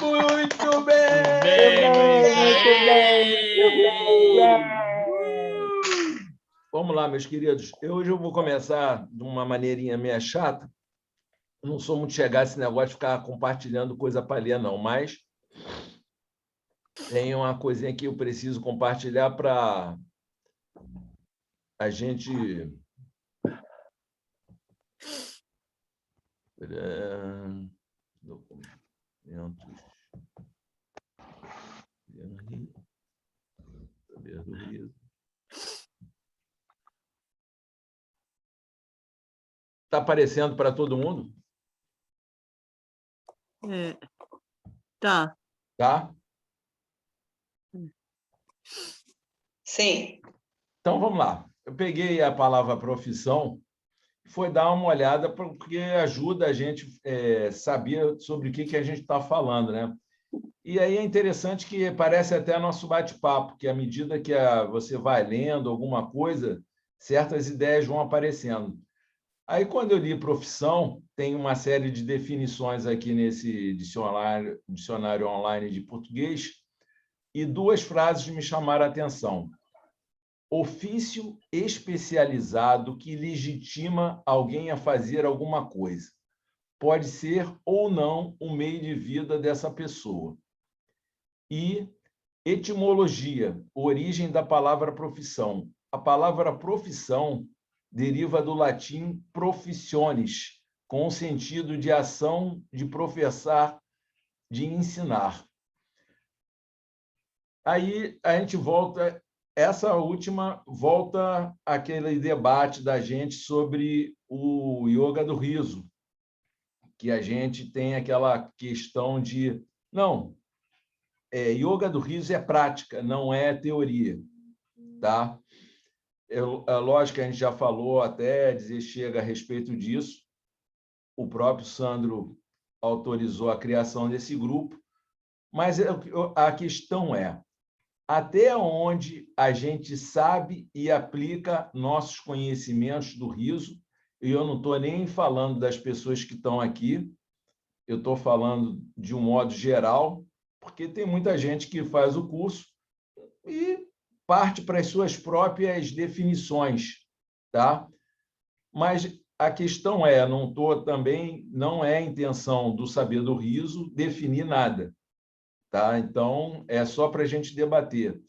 Muito bem! Muito bem. Vamos lá, meus queridos. Hoje eu vou começar de uma maneirinha meio chata. Eu não sou muito chegado esse negócio de ficar compartilhando coisa para ler, não, mas tem uma coisinha que eu preciso compartilhar para a gente... Documentos. Saber do riso. Está aparecendo para todo mundo? Tá. Tá? Sim. Então, vamos lá. Eu peguei a palavra profissão e foi dar uma olhada, porque ajuda a gente saber sobre o que a gente está falando, né? E aí é interessante que parece até nosso bate-papo, que à medida que você vai lendo alguma coisa, certas ideias vão aparecendo. Aí, quando eu li profissão, tem uma série de definições aqui nesse dicionário online de português, e duas frases me chamaram a atenção. Ofício especializado que legitima alguém a fazer alguma coisa. Pode ser ou não o meio de vida dessa pessoa. E etimologia, origem da palavra profissão. A palavra profissão deriva do latim profissiones, com o sentido de ação, de professar, de ensinar. Aí a gente volta, essa última volta àquele debate da gente sobre o yoga do riso, que a gente tem aquela questão de, não, yoga do riso é prática, não é teoria, tá? Lógico que a gente já falou até dizer chega a respeito disso. O próprio Sandro autorizou a criação desse grupo, mas a questão é até onde a gente sabe e aplica nossos conhecimentos do riso, e eu não estou nem falando das pessoas que estão aqui, eu estou falando de um modo geral, porque tem muita gente que faz o curso e parte para as suas próprias definições, tá? Mas a questão não é a intenção do Saber do Riso definir nada, tá? Então, é só para a gente debater.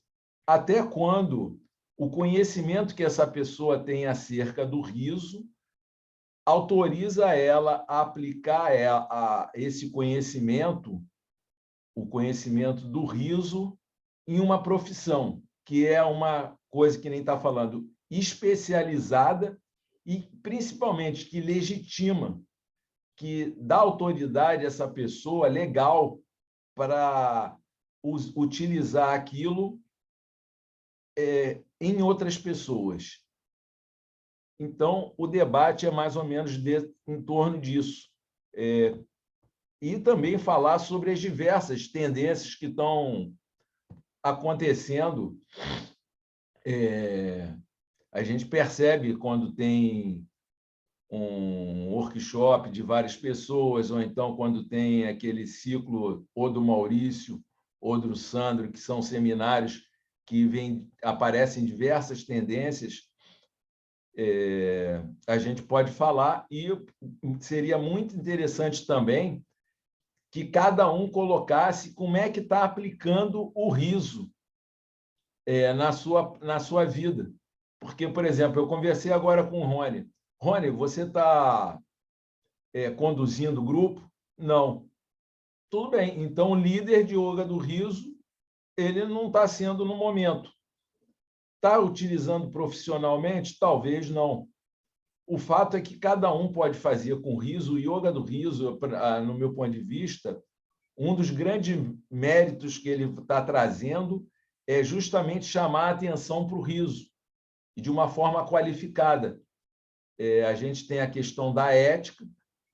Até quando o conhecimento que essa pessoa tem acerca do riso autoriza ela a aplicar esse conhecimento, o conhecimento do riso, em uma profissão, que é uma coisa que nem está falando, especializada e, principalmente, que legitima, que dá autoridade a essa pessoa legal para utilizar aquilo em outras pessoas. Então, o debate é mais ou menos em torno disso. E também falar sobre as diversas tendências que estão acontecendo. A gente percebe quando tem um workshop de várias pessoas, ou então quando tem aquele ciclo ou do Maurício ou do Sandro, que são seminários que aparecem diversas tendências, a gente pode falar, e seria muito interessante também que cada um colocasse como é que está aplicando o riso na sua vida. Porque, por exemplo, eu conversei agora com o Rony. Rony, você está conduzindo o grupo? Não. Tudo bem. Então, o líder de yoga do riso, ele não está sendo no momento. Está utilizando profissionalmente? Talvez não. o fato é que cada um pode fazer com riso. O yoga do riso, no meu ponto de vista, um dos grandes méritos que ele está trazendo é justamente chamar a atenção para o riso, e de uma forma qualificada. A gente tem a questão da ética,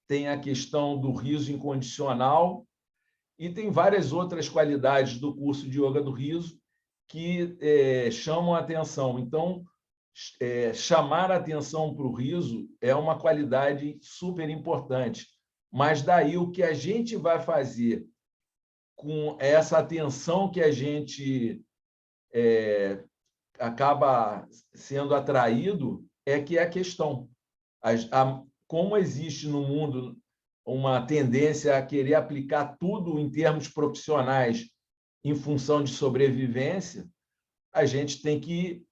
tem a questão do riso incondicional, e tem várias outras qualidades do curso de Yoga do Riso que chamam a atenção. Então, chamar a atenção para o riso é uma qualidade super importante. Mas daí o que a gente vai fazer com essa atenção que a gente acaba sendo atraído é que é a questão. Como existe no mundo uma tendência a querer aplicar tudo em termos profissionais em função de sobrevivência, a gente tem que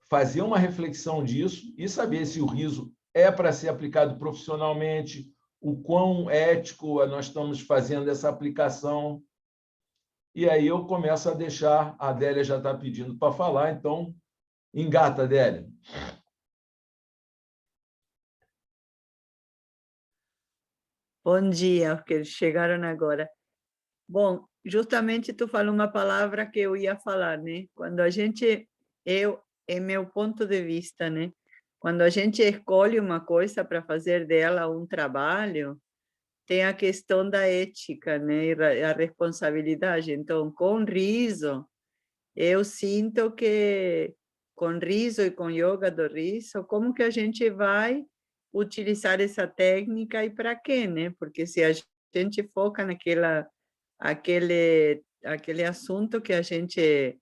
fazer uma reflexão disso e saber se o riso é para ser aplicado profissionalmente, o quão ético nós estamos fazendo essa aplicação. E aí eu começo a deixar, a Adélia já está pedindo para falar, então engata, Adélia. Bom dia, aos que chegaram agora. Bom, justamente tu falou uma palavra que eu ia falar, né? Quando a gente, é meu ponto de vista, né? Quando a gente escolhe uma coisa para fazer dela um trabalho, tem a questão da ética, né? E a responsabilidade. Então, com riso, eu sinto que com riso e com yoga do riso, como que a gente vai utilizar essa técnica e para quê, né? Porque se a gente foca aquele assunto que a gente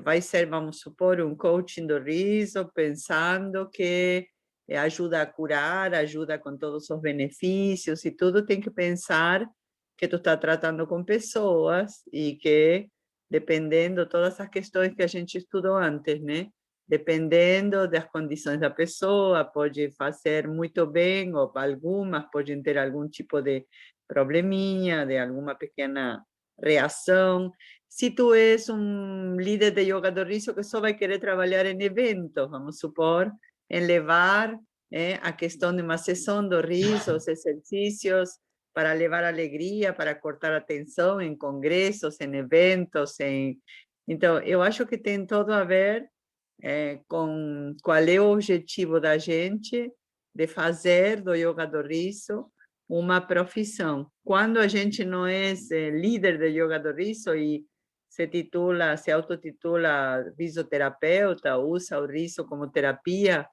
vai ser, vamos supor, um coaching do riso, pensando que ajuda a curar, ajuda com todos os benefícios e tudo, tem que pensar que tu está tratando com pessoas e que, dependendo todas as questões que a gente estudou antes, né? Dependendo das condições da pessoa, pode fazer muito bem, ou algumas podem ter algum tipo de probleminha, de alguma pequena reação. Se tu és um líder de yoga do riso que só vai querer trabalhar em eventos, vamos supor, em levar a questão de uma sessão do riso, os exercícios para levar alegria, para cortar a tensão em congressos, em eventos. Então, eu acho que tem tudo a ver com qual é o objetivo da gente de fazer do yoga do riso uma profissão. Quando a gente não é líder de yoga do riso e se autotitula risoterapeuta, usa o riso como terapia,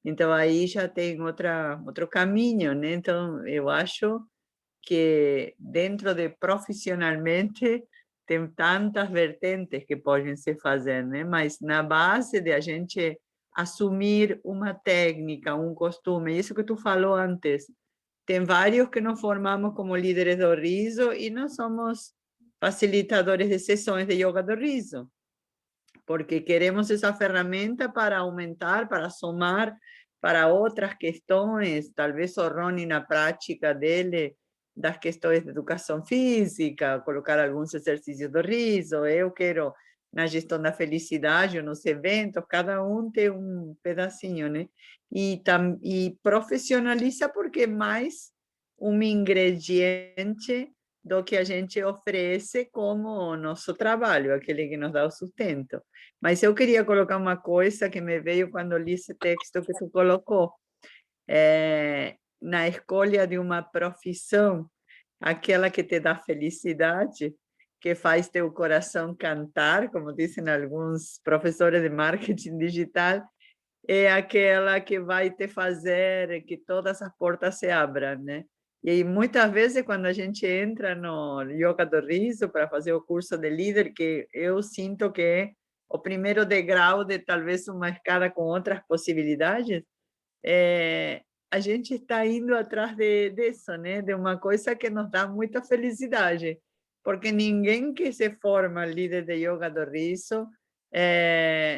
então aí já tem outro caminho, né? Então, eu acho que dentro de profissionalmente tem tantas vertentes que podem se fazer, né? Mas na base de a gente assumir uma técnica, um costume, isso que tu falou antes, tem vários que nos formamos como líderes do riso e não somos facilitadores de sessões de yoga do riso, porque queremos essa ferramenta para aumentar, para somar para outras questões, talvez o Rony na prática dele, das questões de educação física, colocar alguns exercícios do riso, eu quero na gestão da felicidade, nos eventos, cada um tem um pedacinho, né? E profissionaliza porque é mais um ingrediente do que a gente oferece como nosso trabalho, aquele que nos dá o sustento. Mas eu queria colocar uma coisa que me veio quando li esse texto que tu colocou. Na escolha de uma profissão, aquela que te dá felicidade, que faz teu coração cantar, como dizem alguns professores de marketing digital, é aquela que vai te fazer que todas as portas se abram, né? E muitas vezes, quando a gente entra no Yoga do Riso para fazer o curso de líder, que eu sinto que é o primeiro degrau de talvez uma escada com outras possibilidades, a gente está indo atrás disso, né? De uma coisa que nos dá muita felicidade, porque ninguém que se forma líder de yoga do riso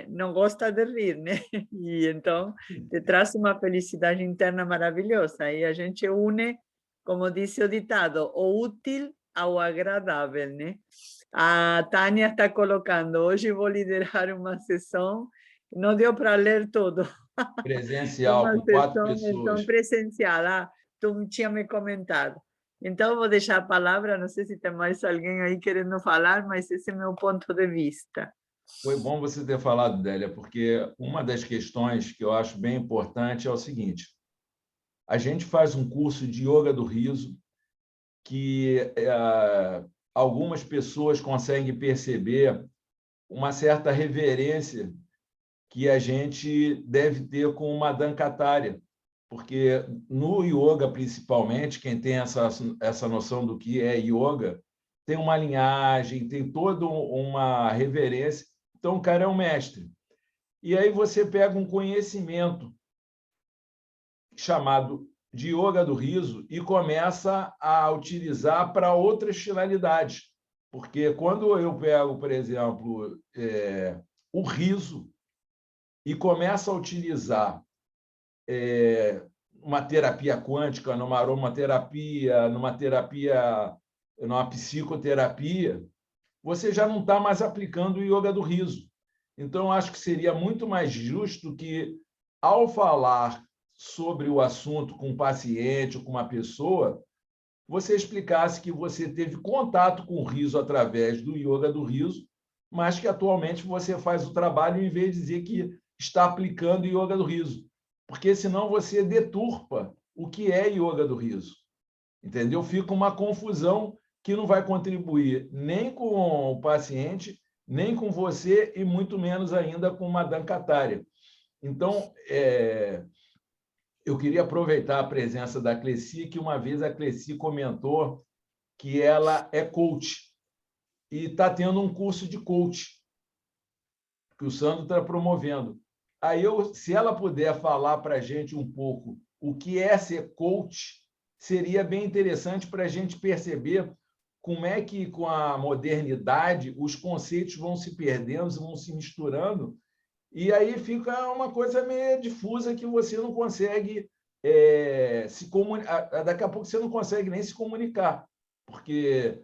não gosta de rir, né? E então te traz uma felicidade interna maravilhosa. E a gente une, como disse o ditado, o útil ao agradável, né? A Tânia está colocando, hoje vou liderar uma sessão Não deu para ler tudo. Presencial, Uma com 4 sessão, então, pessoas. presencial. Tu tinha me comentado. Então, vou deixar a palavra, não sei se tem mais alguém aí querendo falar, mas esse é meu ponto de vista. Foi bom você ter falado, Délia, porque uma das questões que eu acho bem importante é o seguinte: a gente faz um curso de yoga do riso que algumas pessoas conseguem perceber uma certa reverência que a gente deve ter com uma Dhankatarya, porque no yoga, principalmente, quem tem essa noção do que é yoga, tem uma linhagem, tem toda uma reverência. Então, o cara é um mestre. E aí você pega um conhecimento chamado de yoga do riso e começa a utilizar para outras finalidades. Porque quando eu pego, por exemplo, o riso e começo a utilizar uma terapia quântica, numa aromaterapia, numa psicoterapia, você já não está mais aplicando o yoga do riso. Então, acho que seria muito mais justo que, ao falar sobre o assunto com um paciente ou com uma pessoa, você explicasse que você teve contato com o riso através do yoga do riso, mas que atualmente você faz o trabalho em vez de dizer que está aplicando o yoga do riso, porque senão você deturpa o que é yoga do riso. Entendeu? Fica uma confusão que não vai contribuir nem com o paciente, nem com você e muito menos ainda com uma Dhankatarya. Então, eu queria aproveitar a presença da Cleci, que uma vez a Cleci comentou que ela é coach e está tendo um curso de coach que o Sandro está promovendo. Aí, se ela puder falar para a gente um pouco o que é ser coach, seria bem interessante para a gente perceber como é que, com a modernidade, os conceitos vão se perdendo, vão se misturando, e aí fica uma coisa meio difusa que você não consegue se comunicar. Daqui a pouco você não consegue nem se comunicar, porque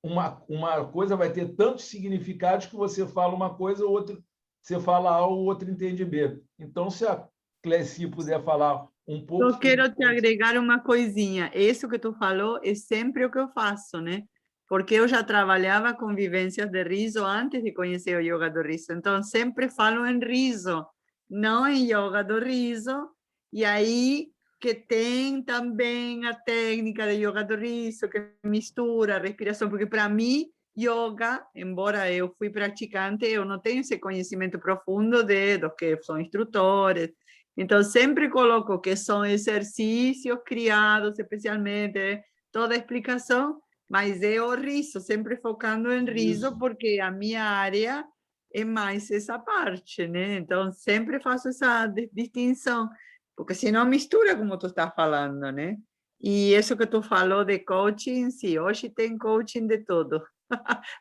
uma coisa vai ter tantos significados que você fala uma coisa, outra você fala A, o outro entende B. Então, se a Cleci puder falar um pouco... Eu quero te agregar uma coisinha. Isso que tu falou é sempre o que eu faço, né? Porque eu já trabalhava com vivências de riso antes de conhecer o yoga do riso. Então, sempre falo em riso, não em yoga do riso. E aí que tem também a técnica de yoga do riso, que mistura a respiração, porque para mim, yoga, embora eu fui praticante, eu não tenho esse conhecimento profundo dos que são instrutores. Então, sempre coloco que são exercícios criados especialmente, toda a explicação, mas é o riso, sempre focando em riso, Isso. porque a minha área é mais essa parte, né? Então, sempre faço essa distinção, porque senão mistura, como tu está falando, né? E isso que tu falou de coaching, sim, hoje tem coaching de tudo.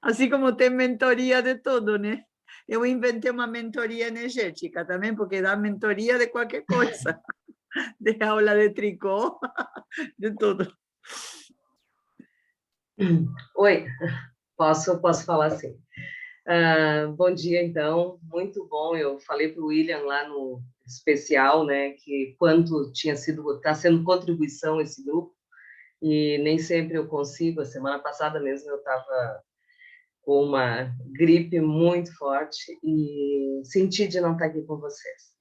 Assim como tem mentoria de tudo, né? Eu inventei uma mentoria energética também, porque dá mentoria de qualquer coisa. De aula de tricô, de tudo. Oi, posso falar assim. Bom dia, então, muito bom. Eu falei para o William lá no especial, né, que quanto está sendo contribuição esse grupo, e nem sempre eu consigo. A semana passada mesmo eu estava com uma gripe muito forte e senti de não estar aqui com vocês.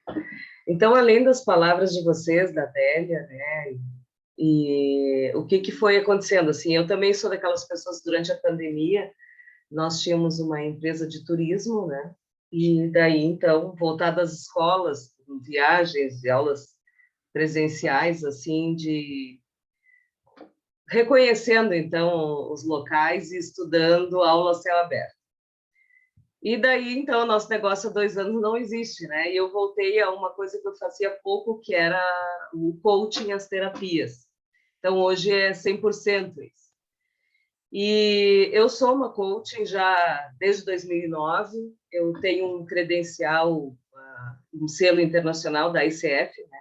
Então, além das palavras de vocês, da Délia, né, e o que foi acontecendo, assim, eu também sou daquelas pessoas, durante a pandemia, nós tínhamos uma empresa de turismo, né, e daí, então, voltada às escolas, viagens e aulas presenciais, assim, de reconhecendo, então, os locais e estudando aula a céu aberto. E daí, então, nosso negócio há 2 anos não existe, né? E eu voltei a uma coisa que eu fazia pouco, que era o coaching, as terapias. Então, hoje é 100% isso. E eu sou uma coaching já desde 2009. Eu tenho um credencial, um selo internacional da ICF, né?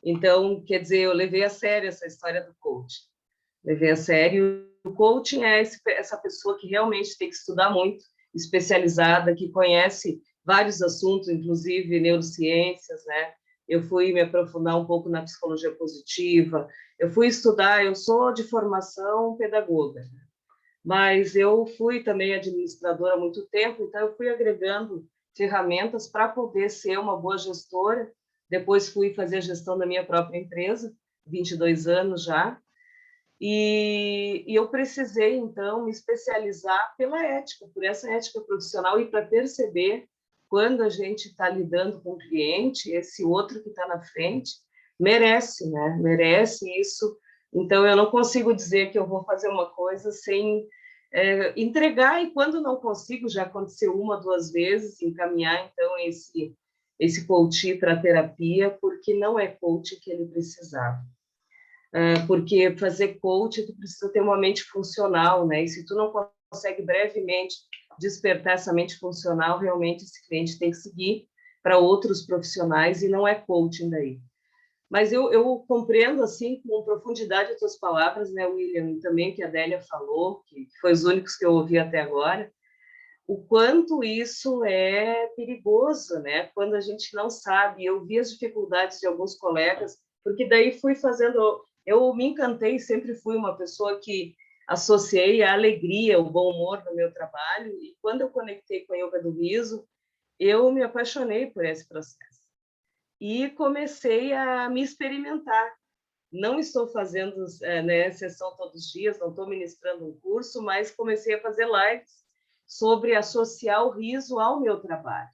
Então, quer dizer, eu levei a sério essa história do coaching. Levei a sério. O coaching é essa pessoa que realmente tem que estudar muito, especializada, que conhece vários assuntos, inclusive neurociências, né? Eu fui me aprofundar um pouco na psicologia positiva, eu fui estudar, eu sou de formação pedagoga, mas eu fui também administradora há muito tempo, então eu fui agregando ferramentas para poder ser uma boa gestora. Depois fui fazer a gestão da minha própria empresa, 22 anos já, e eu precisei, então, me especializar pela ética, por essa ética profissional e para perceber quando a gente está lidando com o cliente, esse outro que está na frente merece, né? Merece isso. Então, eu não consigo dizer que eu vou fazer uma coisa sem entregar, e quando não consigo, já aconteceu uma, duas vezes, encaminhar, então, esse coach para terapia, porque não é coach que ele precisava. Porque fazer coach, tu precisa ter uma mente funcional, né? E se tu não consegue brevemente despertar essa mente funcional, realmente esse cliente tem que seguir para outros profissionais, e não é coaching daí. Mas eu compreendo, assim, com profundidade as tuas palavras, né, William, e também que a Adélia falou, que foi os únicos que eu ouvi até agora, o quanto isso é perigoso, né? Quando a gente não sabe. Eu vi as dificuldades de alguns colegas, porque daí fui fazendo... Eu me encantei, sempre fui uma pessoa que associei a alegria, o bom humor no meu trabalho, e quando eu conectei com a Yoga do Riso, eu me apaixonei por esse processo. E comecei a me experimentar. Não estou fazendo sessão todos os dias, não estou ministrando um curso, mas comecei a fazer lives sobre associar o riso ao meu trabalho.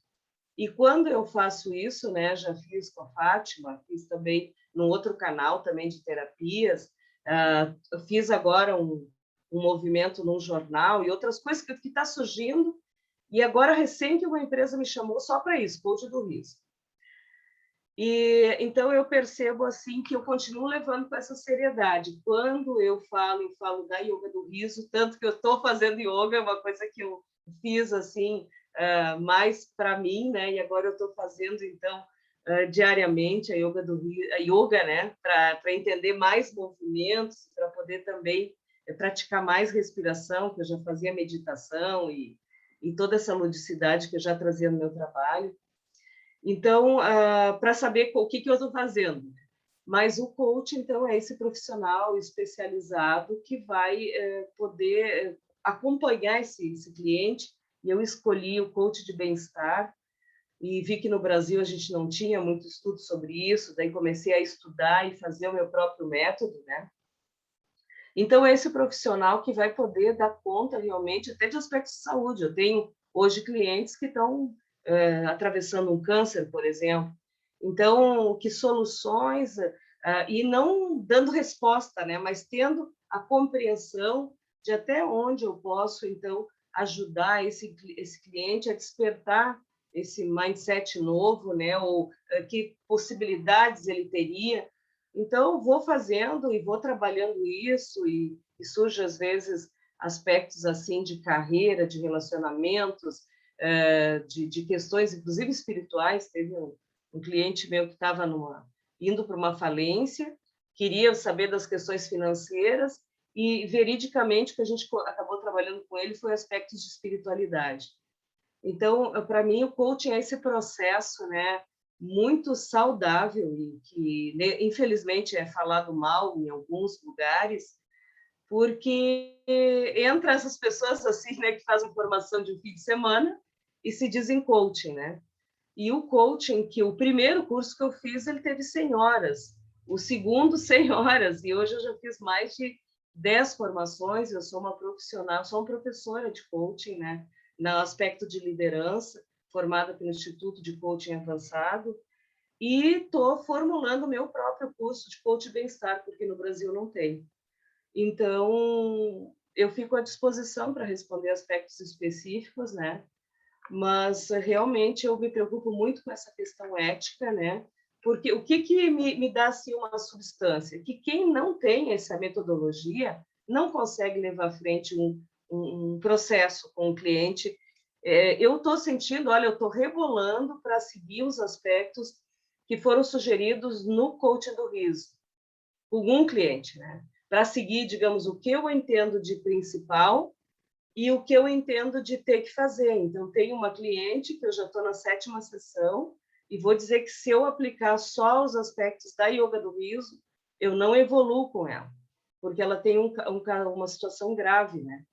E quando eu faço isso, né, já fiz com a Fátima, fiz também num outro canal também de terapias, eu fiz agora um movimento num jornal e outras coisas que está surgindo, e agora recém que uma empresa me chamou só para isso, coach do riso. E então eu percebo assim que eu continuo levando com essa seriedade. Quando eu falo da yoga do riso, tanto que eu estou fazendo yoga, é uma coisa que eu fiz assim mais para mim, né? E agora eu estou fazendo então diariamente a yoga do riso, a yoga, né? Para entender mais movimentos, para poder também praticar mais respiração, que eu já fazia meditação e toda essa ludicidade que eu já trazia no meu trabalho. Então, para saber o que eu estou fazendo. Mas o coach, então, é esse profissional especializado que vai poder acompanhar esse cliente. E eu escolhi o coach de bem-estar e vi que no Brasil a gente não tinha muito estudo sobre isso, daí comecei a estudar e fazer o meu próprio método, né? Então, é esse profissional que vai poder dar conta realmente até de aspectos de saúde. Eu tenho hoje clientes que estão atravessando um câncer, por exemplo. Então, que soluções, e não dando resposta, né, mas tendo a compreensão de até onde eu posso, então, ajudar esse cliente a despertar esse mindset novo, né, ou que possibilidades ele teria. Então, vou fazendo e vou trabalhando isso, e surge, às vezes, aspectos assim de carreira, de relacionamentos, de questões, inclusive espirituais. Teve um cliente meu que estava indo para uma falência, queria saber das questões financeiras, e veridicamente o que a gente acabou trabalhando com ele foi aspectos de espiritualidade. Então, para mim, o coaching é esse processo, né, muito saudável e que, né, infelizmente, é falado mal em alguns lugares, porque entra essas pessoas assim, né, que fazem formação de um fim de semana e se dizem coaching, né? E o coaching, que o primeiro curso que eu fiz, ele teve 100 horas, o segundo 100 horas, e hoje eu já fiz mais de 10 formações. Eu sou uma profissional, sou uma professora de coaching, né, no aspecto de liderança, formada pelo Instituto de Coaching Avançado, e estou formulando o meu próprio curso de coaching bem-estar, porque no Brasil não tem. Então, eu fico à disposição para responder aspectos específicos, né? Mas realmente eu me preocupo muito com essa questão ética, né? Porque o que me dá assim uma substância? Que quem não tem essa metodologia não consegue levar à frente um processo com o cliente. Eu estou sentindo, olha, eu estou rebolando para seguir os aspectos que foram sugeridos no coaching do riso, com um cliente, né? Para seguir, digamos, o que eu entendo de principal e o que eu entendo de ter que fazer. Então, tenho uma cliente que eu já estou na 7ª sessão, e vou dizer que se eu aplicar só os aspectos da yoga do riso, eu não evoluo com ela, porque ela tem uma situação grave, né?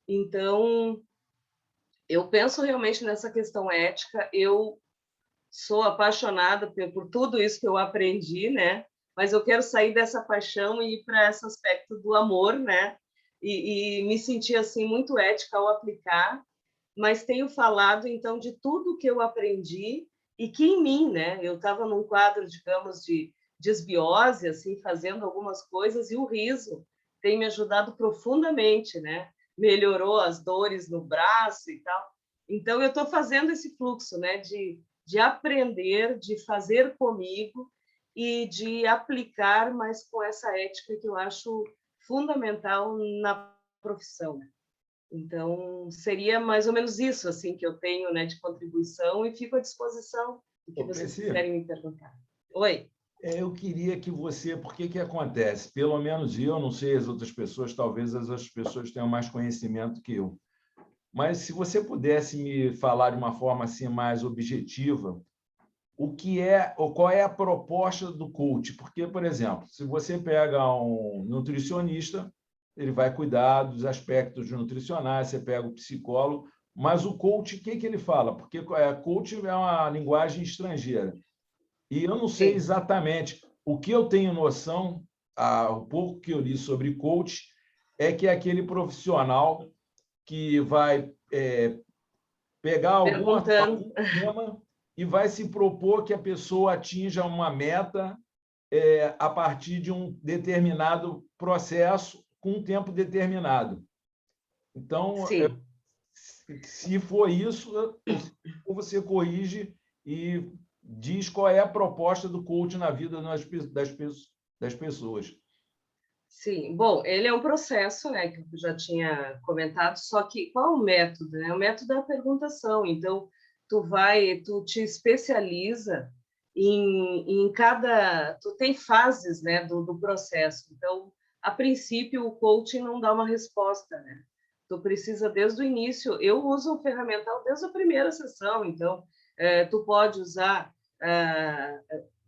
Então, eu penso realmente nessa questão ética, eu sou apaixonada por tudo isso que eu aprendi, né? Mas eu quero sair dessa paixão e ir para esse aspecto do amor, né? E me sentir assim muito ética ao aplicar, mas tenho falado então de tudo que eu aprendi e que em mim, né? Eu estava num quadro, digamos, de desbiose, assim, fazendo algumas coisas, e o riso tem me ajudado profundamente, né? Melhorou as dores no braço e tal. Então eu estou fazendo esse fluxo, né? De aprender, de fazer comigo e de aplicar, mas com essa ética que eu acho fundamental na profissão. Então, seria mais ou menos isso assim que eu tenho, né, de contribuição, e fico à disposição do que vocês quiserem me perguntar. Oi. Eu queria que você... Por que acontece? Pelo menos eu, não sei as outras pessoas, talvez as outras pessoas tenham mais conhecimento que eu. Mas se você pudesse me falar de uma forma assim mais objetiva, qual é a proposta do coach? Porque, por exemplo, se você pega um nutricionista, ele vai cuidar dos aspectos nutricionais, você pega o psicólogo, mas o coach, o que ele fala? Porque coach é uma linguagem estrangeira. E eu não sei exatamente. O que eu tenho noção, o pouco que eu li sobre coach, é que é aquele profissional que vai pegar algum tema e vai se propor que a pessoa atinja uma meta a partir de um determinado processo com um tempo determinado. Então, se for isso, você corrige e diz qual é a proposta do coach na vida das pessoas. Sim, bom, ele é um processo, né, que eu já tinha comentado, só que qual é o método? Né? O método é a perguntação. Então, tu te especializa em cada... Tu tem fases, né, do processo. Então, a princípio, o coaching não dá uma resposta, né? Tu precisa, desde o início... Eu uso o ferramental desde a primeira sessão, então, tu pode usar...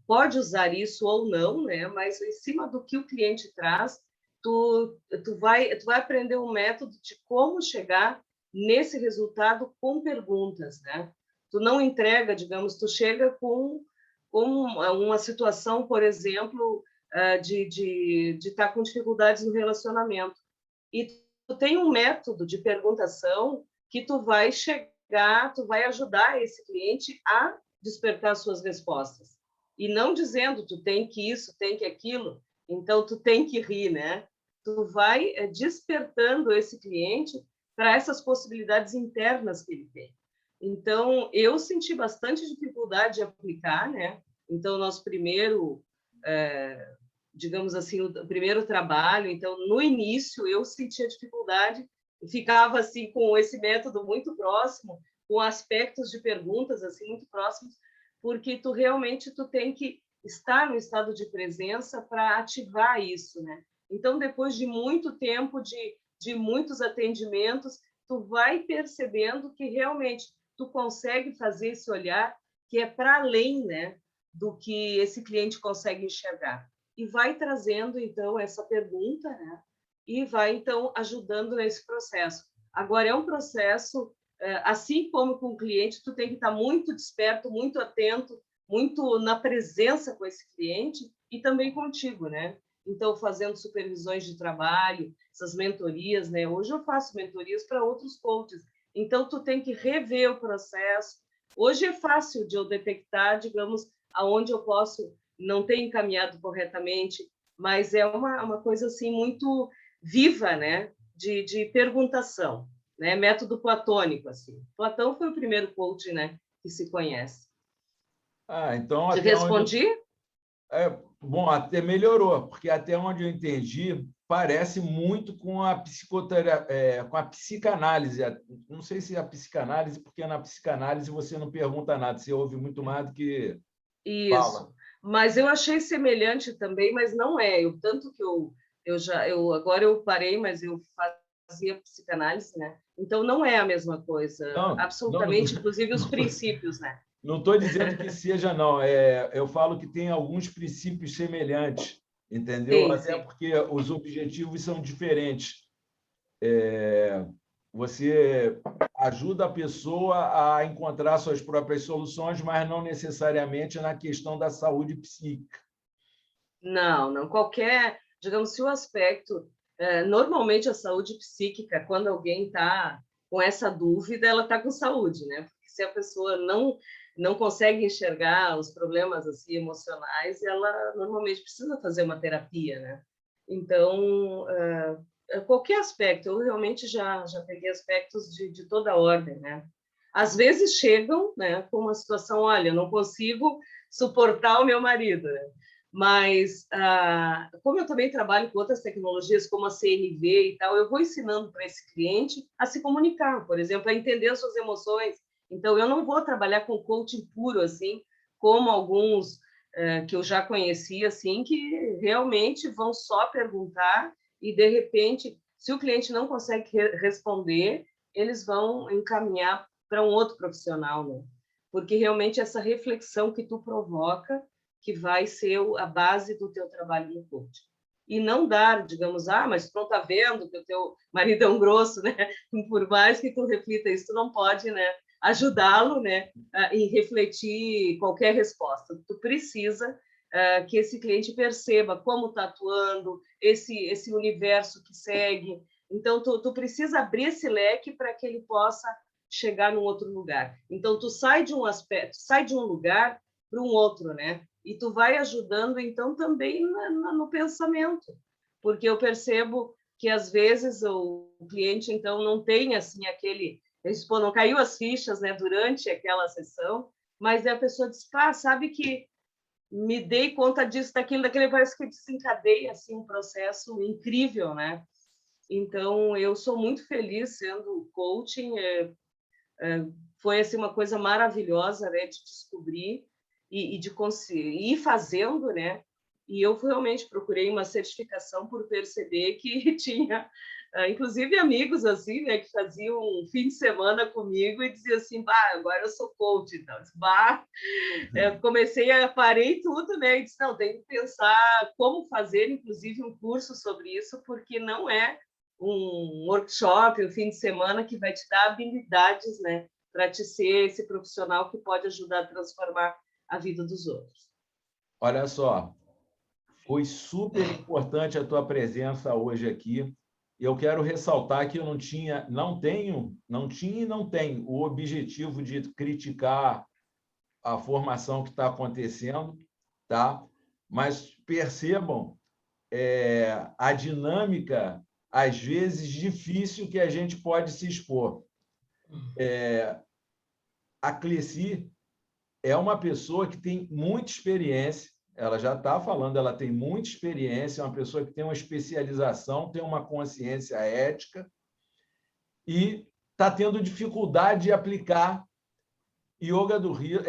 pode usar isso ou não, né? Mas em cima do que o cliente traz, tu vai aprender um método de como chegar nesse resultado com perguntas, né? Tu não entrega, digamos, tu chega com uma situação, por exemplo, de estar com dificuldades no relacionamento, e tu tem um método de perguntação que tu vai chegar, tu vai ajudar esse cliente a despertar suas respostas. E não dizendo tu tem que isso, tem que aquilo, então tu tem que rir, né? Tu vai despertando esse cliente para essas possibilidades internas que ele tem. Então, eu senti bastante dificuldade de aplicar, né? Então, nosso primeiro, digamos assim, o primeiro trabalho, então, no início, eu sentia dificuldade, ficava assim com esse método muito próximo, com aspectos de perguntas assim muito próximos, porque tu realmente tem que estar no estado de presença para ativar isso, né? Então, depois de muito tempo, de muitos atendimentos, tu vai percebendo que realmente tu consegue fazer esse olhar que é para além, né, do que esse cliente consegue enxergar. E vai trazendo, então, essa pergunta, né? E vai, então, ajudando nesse processo. Agora, é um processo... Assim como com o cliente, tu tem que estar muito desperto, muito atento, muito na presença com esse cliente e também contigo, né? Então, fazendo supervisões de trabalho, essas mentorias, né? Hoje eu faço mentorias para outros coaches. Então, tu tem que rever o processo. Hoje é fácil de eu detectar, digamos, aonde eu posso não ter encaminhado corretamente, mas é uma coisa assim muito viva, né? De perguntação. Né? Método platônico, assim. Platão foi o primeiro coach, né, que se conhece. Então, te respondi? Bom, até melhorou, porque até onde eu entendi, parece muito com a psicoterapia, com a psicanálise. Não sei se é a psicanálise, porque na psicanálise você não pergunta nada, você ouve muito mais do que fala. Isso. Mas eu achei semelhante também, mas não é. Tanto que agora eu parei, mas eu fazia psicanálise, né? Então, não é a mesma coisa, Não, absolutamente, inclusive os princípios, né? não estou dizendo que seja, não. Eu falo que tem alguns princípios semelhantes, entendeu? Sim, Até sim. porque os objetivos são diferentes. Você ajuda a pessoa a encontrar suas próprias soluções, mas não necessariamente na questão da saúde psíquica. Não, não. Qualquer, digamos, se o aspecto, normalmente a saúde psíquica, quando alguém está com essa dúvida, ela está com saúde, né? Porque se a pessoa não consegue enxergar os problemas assim emocionais, ela normalmente precisa fazer uma terapia, né? Então, qualquer aspecto, eu realmente já peguei aspectos de toda a ordem, né? Às vezes chegam, né, com uma situação, olha, eu não consigo suportar o meu marido, né? Mas, como eu também trabalho com outras tecnologias, como a CNV e tal, eu vou ensinando para esse cliente a se comunicar, por exemplo, a entender as suas emoções. Então, eu não vou trabalhar com coaching puro, assim, como alguns que eu já conheci, assim, que realmente vão só perguntar e, de repente, se o cliente não consegue responder, eles vão encaminhar para um outro profissional, né? Porque realmente essa reflexão que tu provoca que vai ser a base do teu trabalho no coaching. E não dar, digamos, mas tu não está vendo que o teu marido é um grosso, né? Por mais que tu reflita isso, tu não pode, né, ajudá-lo, né, em refletir qualquer resposta. Tu precisa que esse cliente perceba como está atuando, esse universo que segue. Então, tu precisa abrir esse leque para que ele possa chegar num outro lugar. Então, tu sai de um aspecto, sai de um lugar para um outro, né? E tu vai ajudando, então, também no pensamento. Porque eu percebo que, às vezes, o cliente, então, não tem, assim, aquele... não caiu as fichas, né, durante aquela sessão, mas a pessoa diz, sabe que me dei conta disso, daquilo, daquele, parece que desencadeia, assim, um processo incrível, né? Então, eu sou muito feliz sendo coaching, foi, assim, uma coisa maravilhosa, né, de descobrir, e de conseguir ir fazendo, né? E eu realmente procurei uma certificação por perceber que tinha, inclusive, amigos assim, né, que faziam um fim de semana comigo e diziam assim, agora eu sou coach. Então, parei tudo, né, e disse, não, tem que pensar como fazer, inclusive, um curso sobre isso, porque não é um workshop, um fim de semana que vai te dar habilidades, né, para te ser esse profissional que pode ajudar a transformar a vida dos outros. Olha só, foi super importante a tua presença hoje aqui. Eu quero ressaltar que eu não tinha e não tenho o objetivo de criticar a formação que está acontecendo, tá? Mas percebam a dinâmica, às vezes, difícil que a gente pode se expor. A Cleci é uma pessoa que tem muita experiência, ela já está falando, ela tem muita experiência, é uma pessoa que tem uma especialização, tem uma consciência ética e está tendo dificuldade de aplicar yoga do riso,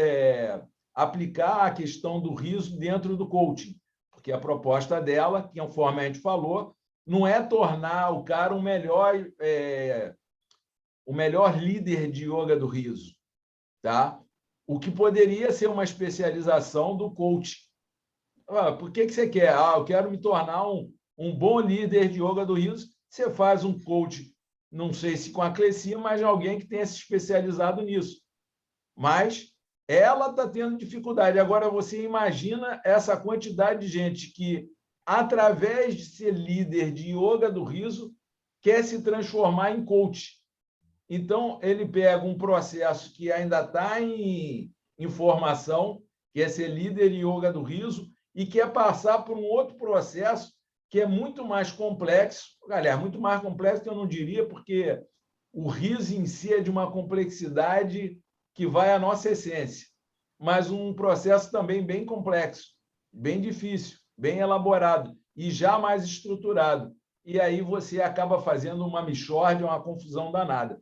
aplicar a questão do riso dentro do coaching, porque a proposta dela, que conforme a gente falou, não é tornar o cara o melhor líder de yoga do riso, tá? O que poderia ser uma especialização do coach. Por que você quer? Eu quero me tornar um bom líder de yoga do riso. Você faz um coach, não sei se com a Cleci, mas alguém que tenha se especializado nisso. Mas ela está tendo dificuldade. Agora, você imagina essa quantidade de gente que, através de ser líder de yoga do riso, quer se transformar em coach. Então, ele pega um processo que ainda está em formação, que é ser líder em yoga do riso, e quer passar por um outro processo que é muito mais complexo. Aliás, muito mais complexo que eu não diria, porque o riso em si é de uma complexidade que vai à nossa essência, mas um processo também bem complexo, bem difícil, bem elaborado e já mais estruturado. E aí você acaba fazendo uma mixórdia, uma confusão danada.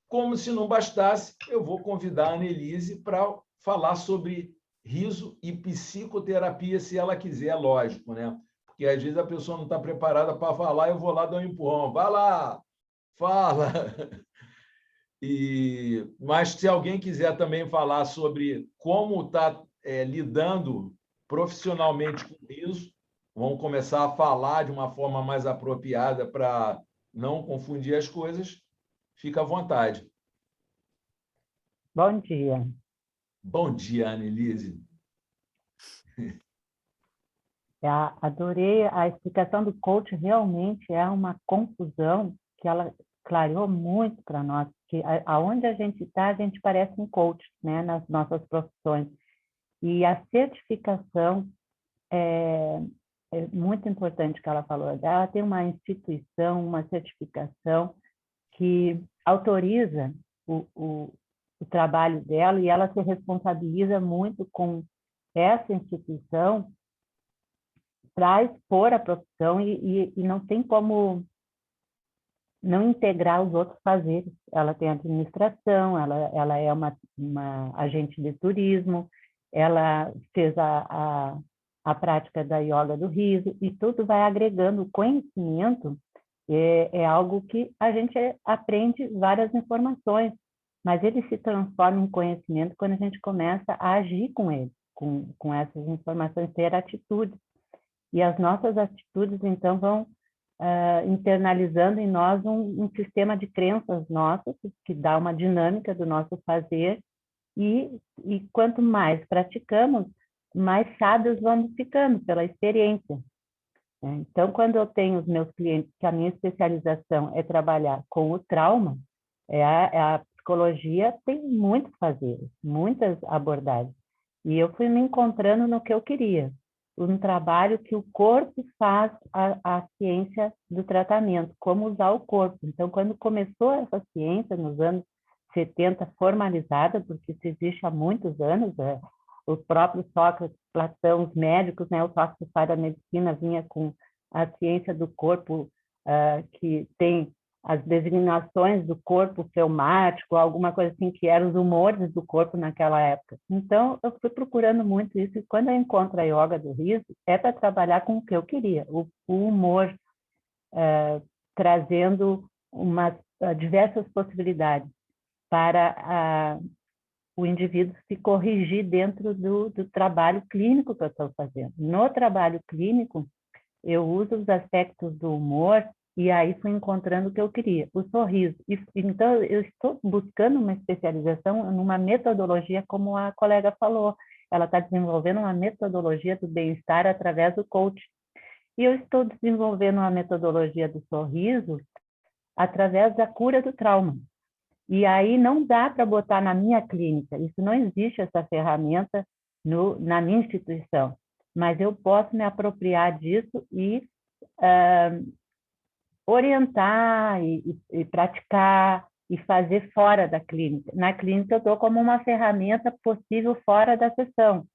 Como se não bastasse, eu vou convidar a Annelise para falar sobre riso e psicoterapia, se ela quiser, lógico, né? Porque às vezes a pessoa não está preparada para falar, eu vou lá dar um empurrão. Vai lá! Fala! Mas se alguém quiser também falar sobre como está lidando profissionalmente com isso, vamos começar a falar de uma forma mais apropriada para não confundir as coisas, fica à vontade. Bom dia. Bom dia, Annelise. Adorei a explicação do coach, realmente é uma confusão que ela clareou muito para nós, que aonde a gente está, a gente parece um coach, né, nas nossas profissões. E a certificação é muito importante que ela falou. Ela tem uma instituição, uma certificação que autoriza o trabalho dela e ela se responsabiliza muito com essa instituição para expor a profissão e não tem como não integrar os outros fazeres. Ela tem administração, ela é uma agente de turismo, ela fez a prática da yoga do riso, e tudo vai agregando conhecimento. É algo que a gente aprende várias informações, mas ele se transforma em conhecimento quando a gente começa a agir com ele, com essas informações, ter atitudes. E as nossas atitudes, então, vão internalizando em nós um sistema de crenças nossas, que dá uma dinâmica do nosso fazer, e quanto mais praticamos, mais sábios vamos ficando pela experiência. Então, quando eu tenho os meus clientes, que a minha especialização é trabalhar com o trauma, a psicologia tem muitos fazeres, muitas abordagens. E eu fui me encontrando no que eu queria, um trabalho que o corpo faz a ciência do tratamento, como usar o corpo. Então, quando começou essa ciência, nos anos 70, formalizada, porque isso existe há muitos anos, os próprios Sócrates, Platão, os médicos, né, o Sócrates da medicina vinha com a ciência do corpo, que tem as designações do corpo fleumático, alguma coisa assim, que eram os humores do corpo naquela época. Então, eu fui procurando muito isso, e quando eu encontro a yoga do riso, é para trabalhar com o que eu queria, o humor, trazendo diversas possibilidades para o indivíduo se corrigir dentro do trabalho clínico que eu estou fazendo. No trabalho clínico, eu uso os aspectos do humor, e aí fui encontrando o que eu queria, o sorriso. Então, eu estou buscando uma especialização numa metodologia, como a colega falou. Ela está desenvolvendo uma metodologia do bem-estar através do coach. E eu estou desenvolvendo uma metodologia do sorriso através da cura do trauma. E aí não dá para botar na minha clínica, isso não existe, essa ferramenta na minha instituição, mas eu posso me apropriar disso e orientar e praticar e fazer fora da clínica. Na clínica eu estou como uma ferramenta possível fora da sessão.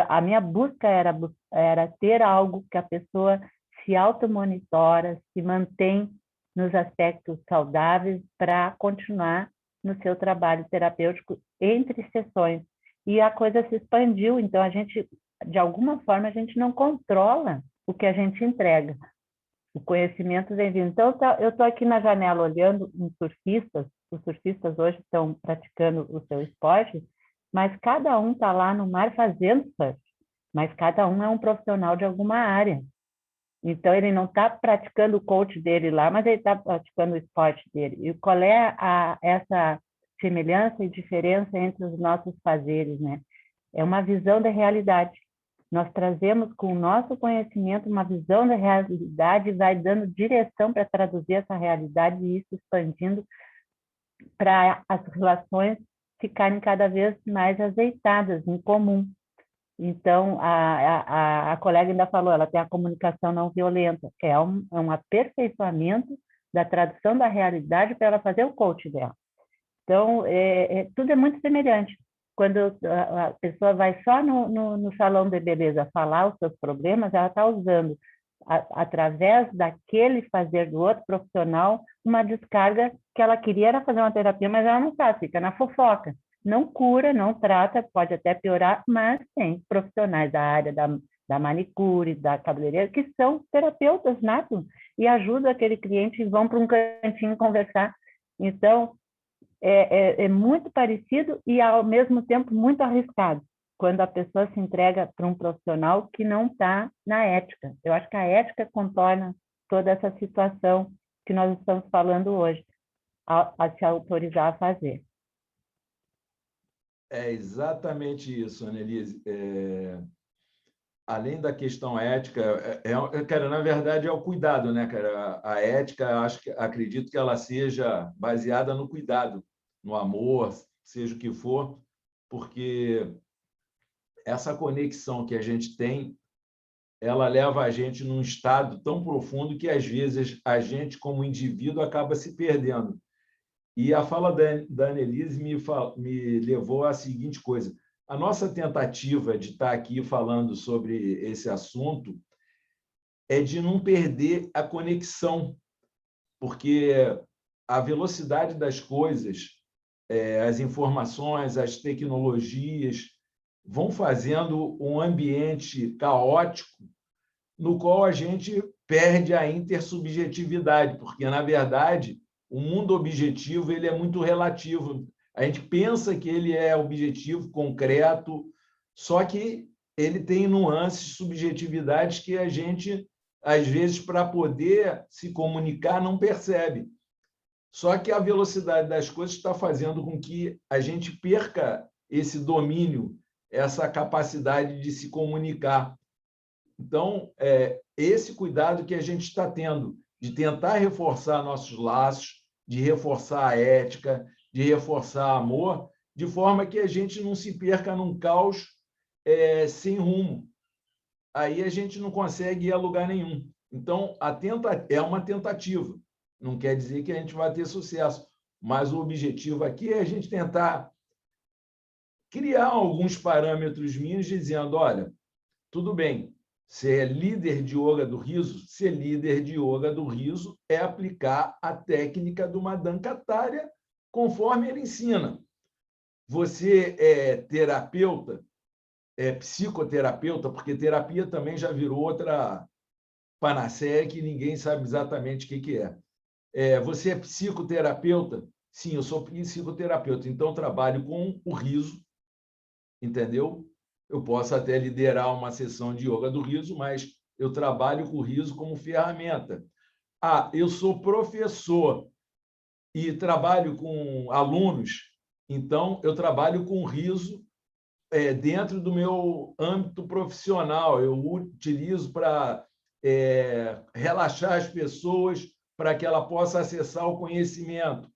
A minha busca era ter algo que a pessoa se automonitora, se mantém nos aspectos saudáveis para continuar no seu trabalho terapêutico entre sessões. E a coisa se expandiu, então a gente, de alguma forma, a gente não controla o que a gente entrega. O conhecimento vem vindo. Então, eu estou aqui na janela olhando os surfistas hoje estão praticando o seu esporte, mas cada um está lá no mar fazendo surf, mas cada um é um profissional de alguma área. Então, ele não está praticando o coach dele lá, mas ele está praticando o esporte dele. E qual é essa semelhança e diferença entre os nossos fazeres, né? É uma visão da realidade. Nós trazemos com o nosso conhecimento uma visão da realidade e vai dando direção para traduzir essa realidade e isso expandindo para as relações ficarem cada vez mais azeitadas, em comum. Então, a colega ainda falou, ela tem a comunicação não violenta, é um aperfeiçoamento da tradução da realidade para ela fazer o coach dela. Então, tudo é muito semelhante. Quando a pessoa vai só no salão de beleza falar os seus problemas, ela está usando, através daquele fazer do outro profissional, uma descarga que ela queria era fazer uma terapia, mas ela não sabe, fica na fofoca. Não cura, não trata, pode até piorar, mas tem profissionais da área da da manicure, da cabeleireira, que são terapeutas natos e ajudam aquele cliente e vão para um cantinho conversar. Então, é muito parecido e, ao mesmo tempo, muito arriscado, quando a pessoa se entrega para um profissional que não está na ética. Eu acho que a ética contorna toda essa situação que nós estamos falando hoje, a se autorizar a fazer. É exatamente isso, Annelise. Além da questão ética, cara, na verdade, é o cuidado, né, cara? A ética, acredito que ela seja baseada no cuidado, no amor, seja o que for, porque essa conexão que a gente tem, ela leva a gente num estado tão profundo que, às vezes, a gente, como indivíduo, acaba se perdendo. E a fala da Annelise me levou à seguinte coisa. A nossa tentativa de estar aqui falando sobre esse assunto é de não perder a conexão, porque a velocidade das coisas, as informações, as tecnologias vão fazendo um ambiente caótico no qual a gente perde a intersubjetividade, porque, na verdade, o mundo objetivo ele é muito relativo. A gente pensa que ele é objetivo, concreto, só que ele tem nuances, subjetividades que a gente, às vezes, para poder se comunicar, não percebe. Só que a velocidade das coisas está fazendo com que a gente perca esse domínio, essa capacidade de se comunicar. Então, esse cuidado que a gente está tendo de tentar reforçar nossos laços, de reforçar a ética, de reforçar amor, de forma que a gente não se perca num caos sem rumo. Aí a gente não consegue ir a lugar nenhum. Então, é uma tentativa. Não quer dizer que a gente vai ter sucesso, mas o objetivo aqui é a gente tentar criar alguns parâmetros mínimos dizendo, olha, tudo bem, ser é líder de yoga do riso, ser líder de yoga do riso é aplicar a técnica do Madhankacharya conforme ele ensina. Você é terapeuta, é psicoterapeuta, porque terapia também já virou outra panaceia que ninguém sabe exatamente o que é. Você é psicoterapeuta? Sim, eu sou psicoterapeuta, então trabalho com o riso, entendeu? Eu posso até liderar uma sessão de yoga do riso, mas eu trabalho com o riso como ferramenta. Eu sou professor e trabalho com alunos, então eu trabalho com o riso dentro do meu âmbito profissional. Eu utilizo para relaxar as pessoas, para que ela possa acessar o conhecimento.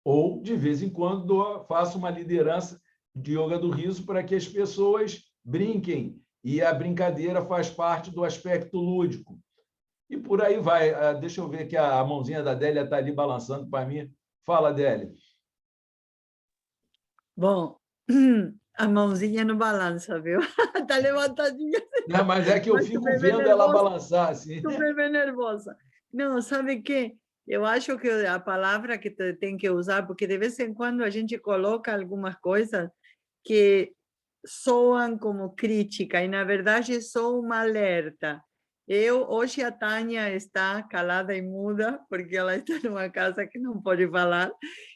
Ou, de vez em quando, faço uma liderança de yoga do riso para que as pessoas brinquem, e a brincadeira faz parte do aspecto lúdico. E por aí vai. Deixa eu ver que a mãozinha da Délia está ali balançando para mim. Fala, Délia. Bom, a mãozinha não balança, viu? Está levantadinha. Não, mas é que eu fico vendo ela balançar assim. Super bem nervosa. Não, sabe o quê? Eu acho que a palavra que tem que usar, porque de vez em quando a gente coloca algumas coisas que soam como crítica e, na verdade, são uma alerta. Hoje a Tânia está calada e muda, porque ela está numa casa que não pode falar,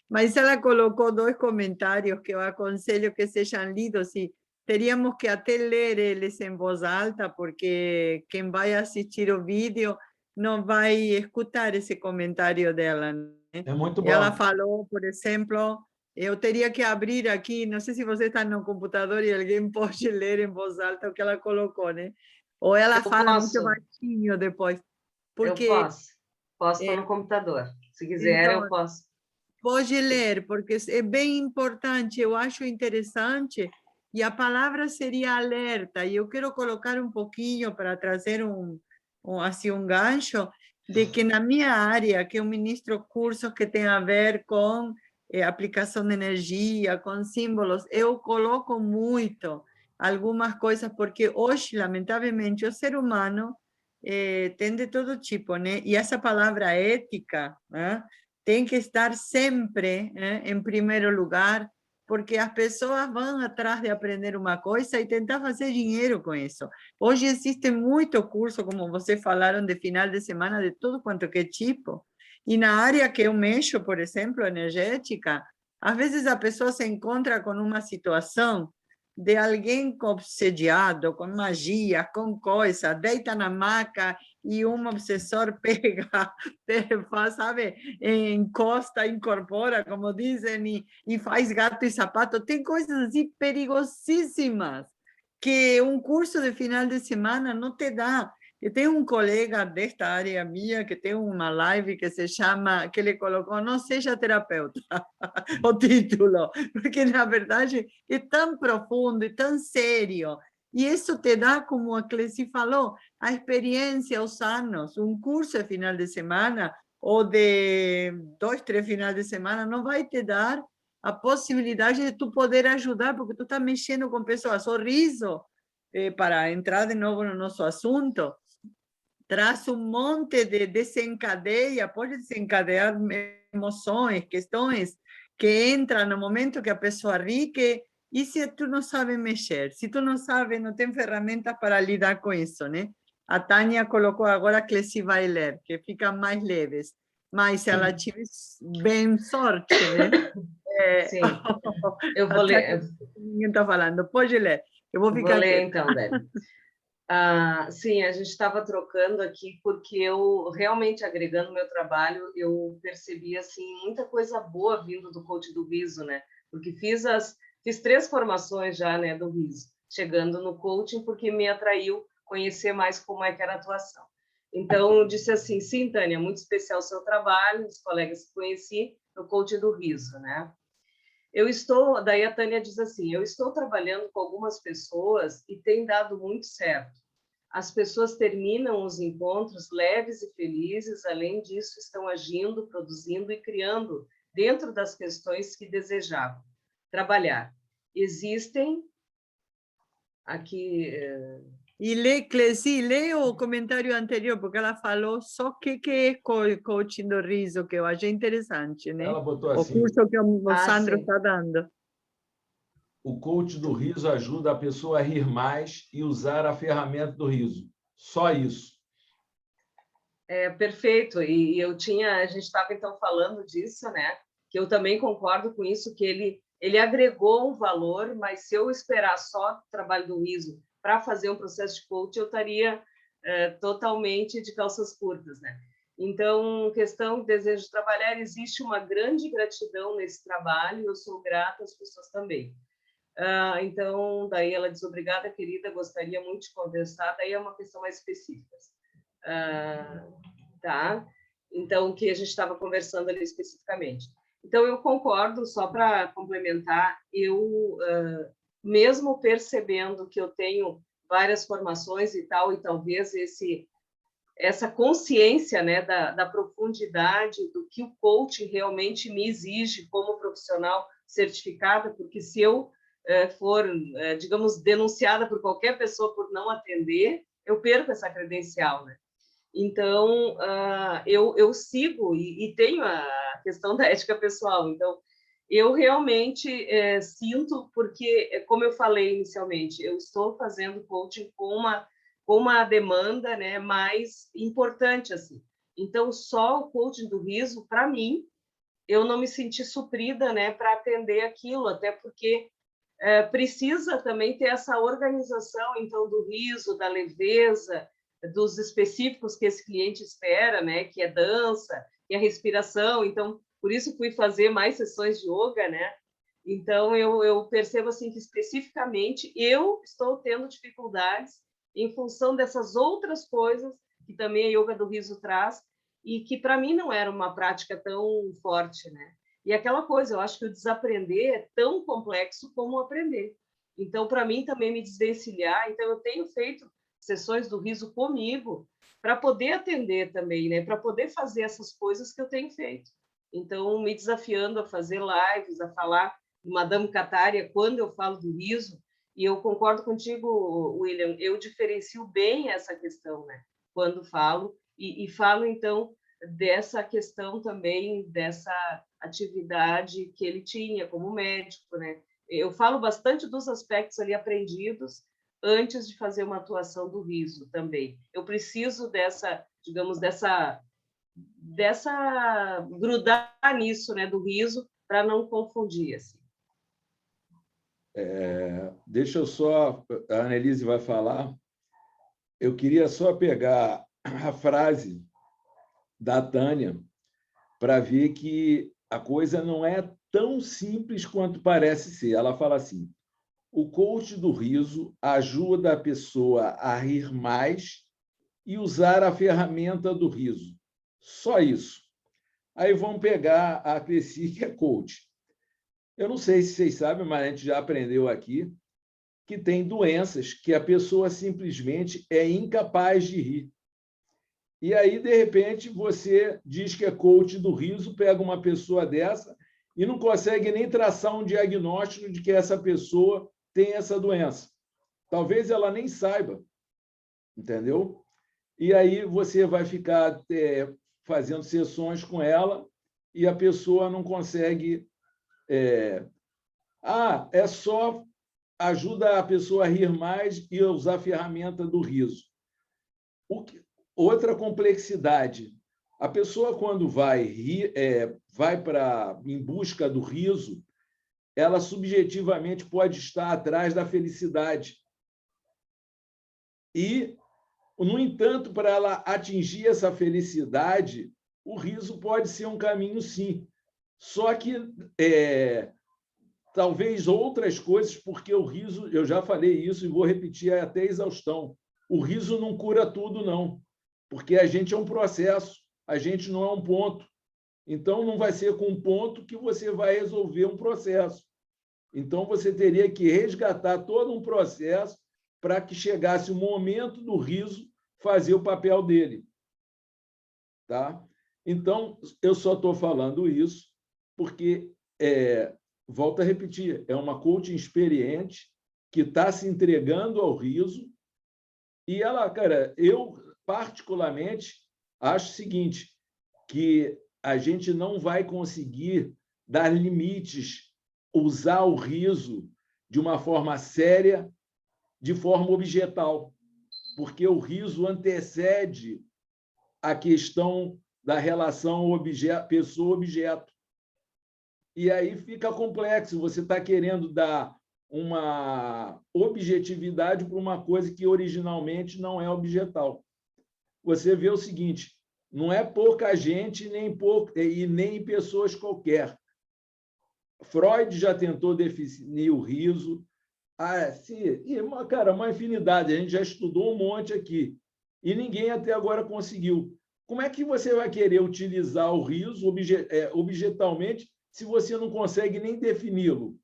mas ela colocou 2 comentários que eu aconselho que sejam lidos e teríamos que até ler eles em voz alta, porque quem vai assistir o vídeo não vai escutar esse comentário dela, né? É muito bom. Ela falou, por exemplo, eu teria que abrir aqui, não sei se você está no computador e alguém pode ler em voz alta o que ela colocou, né? Ou ela fala muito baixinho depois. Porque, eu posso estar no computador. Se quiser, então, eu posso. Pode ler, porque é bem importante, eu acho interessante, e a palavra seria alerta, e eu quero colocar um pouquinho para trazer assim, um gancho, de que na minha área, que eu ministro cursos que tem a ver com aplicação de energia, com símbolos, eu coloco muito algumas coisas, porque hoje, lamentavelmente, o ser humano tem de todo tipo, né? E essa palavra ética, né, tem que estar sempre em primeiro lugar, porque as pessoas vão atrás de aprender uma coisa e tentar fazer dinheiro com isso. Hoje existe muito curso, como vocês falaram, de final de semana, de tudo quanto que é tipo. E na área que eu mexo, por exemplo, energética, às vezes a pessoa se encontra com uma situação de alguém obsediado, com magia, com coisa, deita na maca e um obsessor pega, faz, sabe, encosta, incorpora, como dizem, e faz gato e sapato. Tem coisas assim perigosíssimas que um curso de final de semana não te dá. Eu tenho um colega desta área minha que tem uma live que se chama, que ele colocou, não seja terapeuta, o título, porque na verdade é tão profundo e tão sério. E isso te dá, como a Cleci falou, a experiência, os anos. Um curso de final de semana ou de 2, 3 finais de semana não vai te dar a possibilidade de tu poder ajudar, porque tu está mexendo com pessoas. O riso, para entrar de novo no nosso assunto, traz um monte de desencadeia, pode desencadear emoções, questões que entram no momento que a pessoa ri, e se tu não sabe mexer, se tu não sabe, não tem ferramentas para lidar com isso, né? A Tânia colocou agora que Cleci vai ler, que fica mais leves, mas se ela tiver bem sorte, né? Sim, eu vou ler. Ninguém está falando, pode ler. Eu vou ficar ler quieta. então, Débora. Sim, a gente estava trocando aqui porque eu realmente agregando o meu trabalho, eu percebi assim muita coisa boa vindo do coach do riso, né? Porque fiz 3 formações já, né, do riso, chegando no coaching porque me atraiu conhecer mais como é que era a atuação. Então eu disse assim, sim, Tânia, muito especial o seu trabalho, os colegas que conheci no coaching do riso, né? Daí a Tânia diz assim, eu estou trabalhando com algumas pessoas e tem dado muito certo. As pessoas terminam os encontros leves e felizes, além disso, estão agindo, produzindo e criando dentro das questões que desejavam trabalhar. Existem aqui... E Cleci, lê o comentário anterior, porque ela falou só que é coaching do riso, que eu achei interessante, né? Ela botou O assim: curso que o Sandro sim. está dando. o coach do riso ajuda a pessoa a rir mais e usar a ferramenta do riso. Só isso. Perfeito. E a gente estava então falando disso, né? Que eu também concordo com isso, que ele agregou um valor, mas se eu esperar só o trabalho do riso para fazer um processo de coach, eu estaria totalmente de calças curtas, né? Então, questão de desejo de trabalhar, existe uma grande gratidão nesse trabalho, eu sou grata às pessoas também. Então, daí ela diz, obrigada, querida, gostaria muito de conversar, daí é uma questão mais específica. Tá? Então, o que a gente estava conversando ali especificamente. Então, eu concordo, só para complementar, mesmo percebendo que eu tenho várias formações e tal, e talvez essa consciência, né, da profundidade do que o coaching realmente me exige como profissional certificada, porque se eu for, digamos, denunciada por qualquer pessoa por não atender, eu perco essa credencial, né? Então, eu sigo e tenho a questão da ética pessoal. Então, eu realmente sinto, porque, como eu falei inicialmente, eu estou fazendo coaching com uma demanda, né, mais importante, assim. Então, só o coaching do riso, para mim, eu não me senti suprida, né, para atender aquilo, até porque precisa também ter essa organização, então, do riso, da leveza, dos específicos que esse cliente espera, né, que é dança, que é respiração. Então, por isso fui fazer mais sessões de yoga, né? Então, eu percebo assim que especificamente eu estou tendo dificuldades em função dessas outras coisas que também a yoga do riso traz e que para mim não era uma prática tão forte, né? E aquela coisa, eu acho que o desaprender é tão complexo como o aprender. Então, para mim também me desvencilhar, então eu tenho feito sessões do riso comigo para poder atender também, né? Para poder fazer essas coisas que eu tenho feito. Então, me desafiando a fazer lives, a falar Madame Catária quando eu falo do riso, e eu concordo contigo, William, eu diferencio bem essa questão, né? Quando falo, e falo, então, dessa questão também, dessa atividade que ele tinha como médico, né? Eu falo bastante dos aspectos ali aprendidos antes de fazer uma atuação do riso também. Eu preciso dessa, digamos, dessa grudar nisso, né, do riso, para não confundir, assim. Deixa eu só, a Annelise vai falar, eu queria só pegar a frase da Tânia para ver que a coisa não é tão simples quanto parece ser. Ela fala assim: o coach do riso ajuda a pessoa a rir mais e usar a ferramenta do riso. Só isso. Aí vamos pegar a Cleci, que é coach. Eu não sei se vocês sabem, mas a gente já aprendeu aqui que tem doenças que a pessoa simplesmente é incapaz de rir. E aí, de repente, você diz que é coach do riso, pega uma pessoa dessa e não consegue nem traçar um diagnóstico de que essa pessoa tem essa doença. Talvez ela nem saiba, entendeu? E aí você vai ficar fazendo sessões com ela e a pessoa não consegue... é só ajuda a pessoa a rir mais e a usar a ferramenta do riso. Outra complexidade, a pessoa, quando vai rir, em busca do riso, ela subjetivamente pode estar atrás da felicidade. E, no entanto, para ela atingir essa felicidade, o riso pode ser um caminho, sim. Só que talvez outras coisas, porque o riso, eu já falei isso e vou repetir até exaustão, o riso não cura tudo, não, porque a gente é um processo, a gente não é um ponto. Então, não vai ser com um ponto que você vai resolver um processo. Então, você teria que resgatar todo um processo para que chegasse o momento do riso fazer o papel dele. Tá? Então, eu só estou falando isso porque, volto a repetir, é uma coaching experiente que está se entregando ao riso e ela, cara, eu particularmente acho o seguinte, que a gente não vai conseguir dar limites, usar o riso de uma forma séria, de forma objetal, porque o riso antecede a questão da relação pessoa-objeto. E aí fica complexo, você está querendo dar uma objetividade para uma coisa que originalmente não é objetal. Você vê o seguinte, não é pouca gente e nem pessoas qualquer. Freud já tentou definir o riso. Cara, uma infinidade, a gente já estudou um monte aqui, e ninguém até agora conseguiu. Como é que você vai querer utilizar o riso objetalmente se você não consegue nem defini-lo?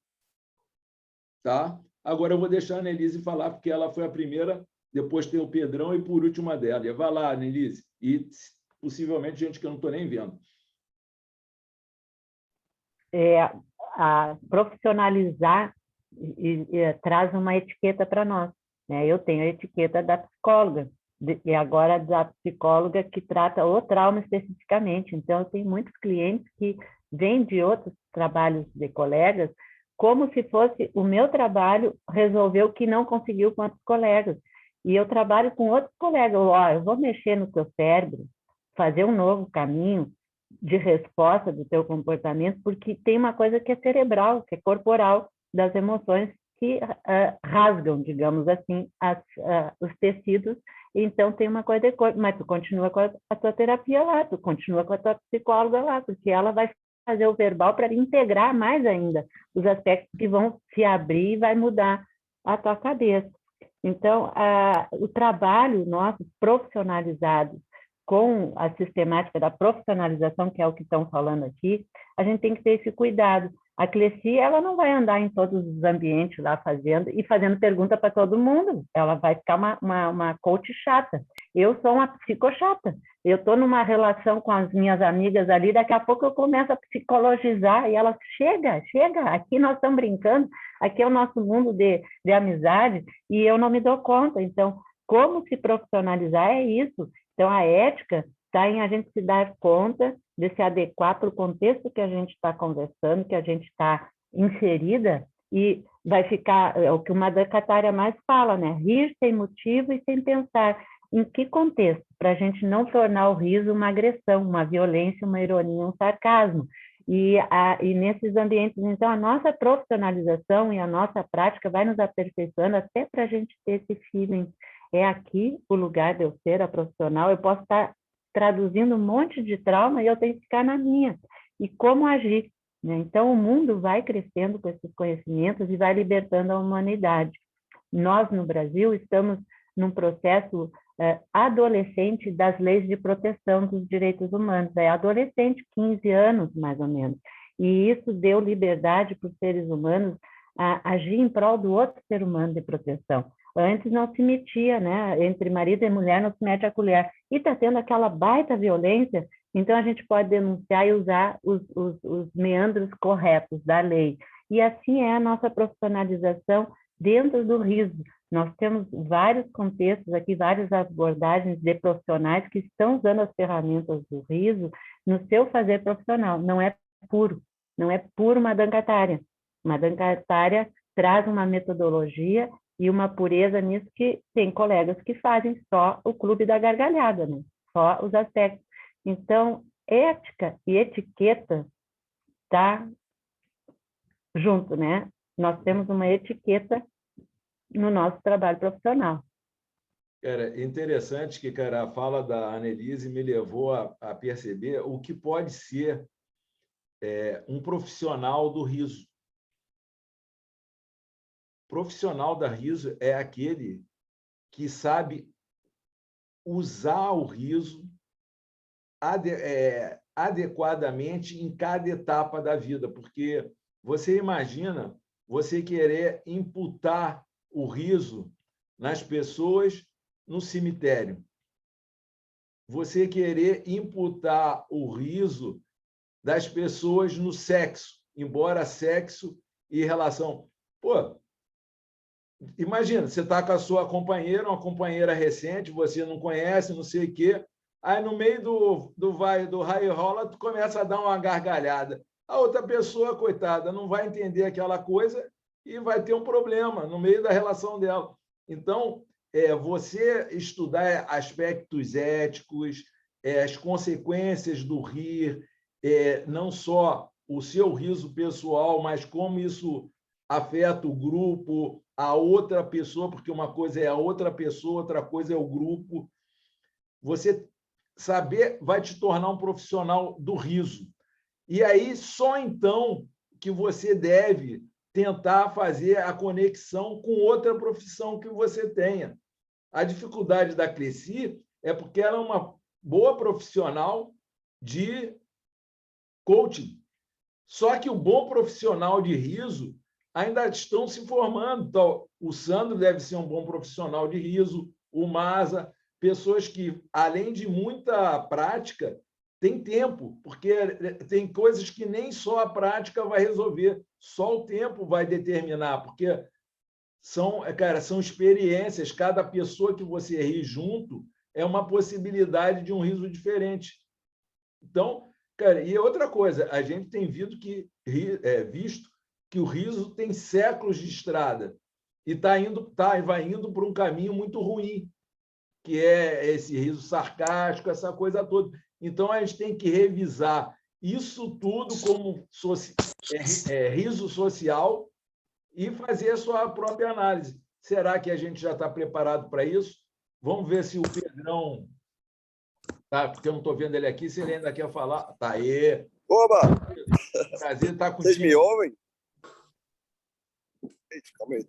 Tá? Agora eu vou deixar a Annelise falar, porque ela foi a primeira, depois tem o Pedrão e, por último, a Délia. Vai lá, Annelise. E, possivelmente, gente que eu não estou nem vendo. Profissionalizar traz uma etiqueta para nós, né? Eu tenho a etiqueta da psicóloga, e agora da psicóloga que trata o trauma especificamente. Então, eu tenho muitos clientes que vêm de outros trabalhos de colegas, como se fosse o meu trabalho resolver o que não conseguiu com outros colegas. E eu trabalho com outros colegas. Eu vou mexer no teu cérebro, fazer um novo caminho de resposta do teu comportamento, porque tem uma coisa que é cerebral, que é corporal, das emoções que rasgam, digamos assim, os tecidos. Então, tem uma coisa de corpo, mas tu continua com a tua terapia lá, tu continua com a tua psicóloga lá, porque ela vai fazer o verbal para integrar mais ainda os aspectos que vão se abrir e vai mudar a tua cabeça. Então, o trabalho nosso profissionalizado com a sistemática da profissionalização, que é o que estão falando aqui, a gente tem que ter esse cuidado. A Cleci, ela não vai andar em todos os ambientes lá fazendo pergunta para todo mundo. Ela vai ficar uma coach chata. Eu sou uma psicochata. Eu estou numa relação com as minhas amigas ali, daqui a pouco eu começo a psicologizar e elas, chega, aqui nós estamos brincando, aqui é o nosso mundo de amizade e eu não me dou conta. Então, como se profissionalizar é isso. Então, a ética está em a gente se dar conta de se adequar para o contexto que a gente está conversando, que a gente está inserida, e vai ficar, é o que uma Dacatária mais fala, né? Rir sem motivo e sem pensar. Em que contexto? Para a gente não tornar o riso uma agressão, uma violência, uma ironia, um sarcasmo. E nesses ambientes, então, a nossa profissionalização e a nossa prática vai nos aperfeiçoando até para a gente ter esse feeling. É aqui o lugar de eu ser a profissional, eu posso estar traduzindo um monte de trauma e eu tenho que ficar na minha. E como agir, né? Então, o mundo vai crescendo com esses conhecimentos e vai libertando a humanidade. Nós, no Brasil, estamos num processo adolescente das leis de proteção dos direitos humanos. É adolescente, 15 anos, mais ou menos. E isso deu liberdade para os seres humanos a agir em prol do outro ser humano de proteção. Antes não se metia, né? Entre marido e mulher não se mete a colher. E está tendo aquela baita violência, então a gente pode denunciar e usar os meandros corretos da lei. E assim é a nossa profissionalização dentro do riso. Nós temos vários contextos aqui, várias abordagens de profissionais que estão usando as ferramentas do riso no seu fazer profissional. Não é puro uma Dacatária. Uma Dacatária traz uma metodologia e uma pureza nisso, que tem colegas que fazem só o clube da gargalhada, né? Só os aspectos. Então, ética e etiqueta tá junto, né? Nós temos uma etiqueta no nosso trabalho profissional. Cara, interessante que, cara, a fala da Annelise me levou a perceber o que pode ser um profissional do riso. Profissional da riso é aquele que sabe usar o riso adequadamente em cada etapa da vida, porque você imagina você querer imputar o riso nas pessoas no cemitério, você querer imputar o riso das pessoas no sexo, embora sexo e relação. Pô, imagina, você está com a sua companheira, uma companheira recente, você não conhece, não sei o quê, aí no meio do raio e rola, tu começa a dar uma gargalhada. A outra pessoa, coitada, não vai entender aquela coisa e vai ter um problema no meio da relação dela. Então, você estudar aspectos éticos, as consequências do rir, não só o seu riso pessoal, mas como isso afeta o grupo, a outra pessoa, porque uma coisa é a outra pessoa, outra coisa é o grupo. Você saber vai te tornar um profissional do riso. E aí, só então que você deve tentar fazer a conexão com outra profissão que você tenha. A dificuldade da Cleci é porque ela é uma boa profissional de coaching. Só que o bom profissional de riso ainda estão se formando. Então, o Sandro deve ser um bom profissional de riso, o Maza, pessoas que, além de muita prática, têm tempo, porque tem coisas que nem só a prática vai resolver, só o tempo vai determinar, porque são experiências, cada pessoa que você ri junto é uma possibilidade de um riso diferente. Então, cara, e outra coisa, a gente tem visto que o riso tem séculos de estrada e vai indo por um caminho muito ruim, que é esse riso sarcástico, essa coisa toda. Então, a gente tem que revisar isso tudo como riso social e fazer a sua própria análise. Será que a gente já está preparado para isso? Vamos ver se o Pedrão... Tá, porque eu não estou vendo ele aqui, se ele ainda quer falar. Tá aí. Oba! Prazer estar contigo. Vocês me ouvem? Eita, calma aí.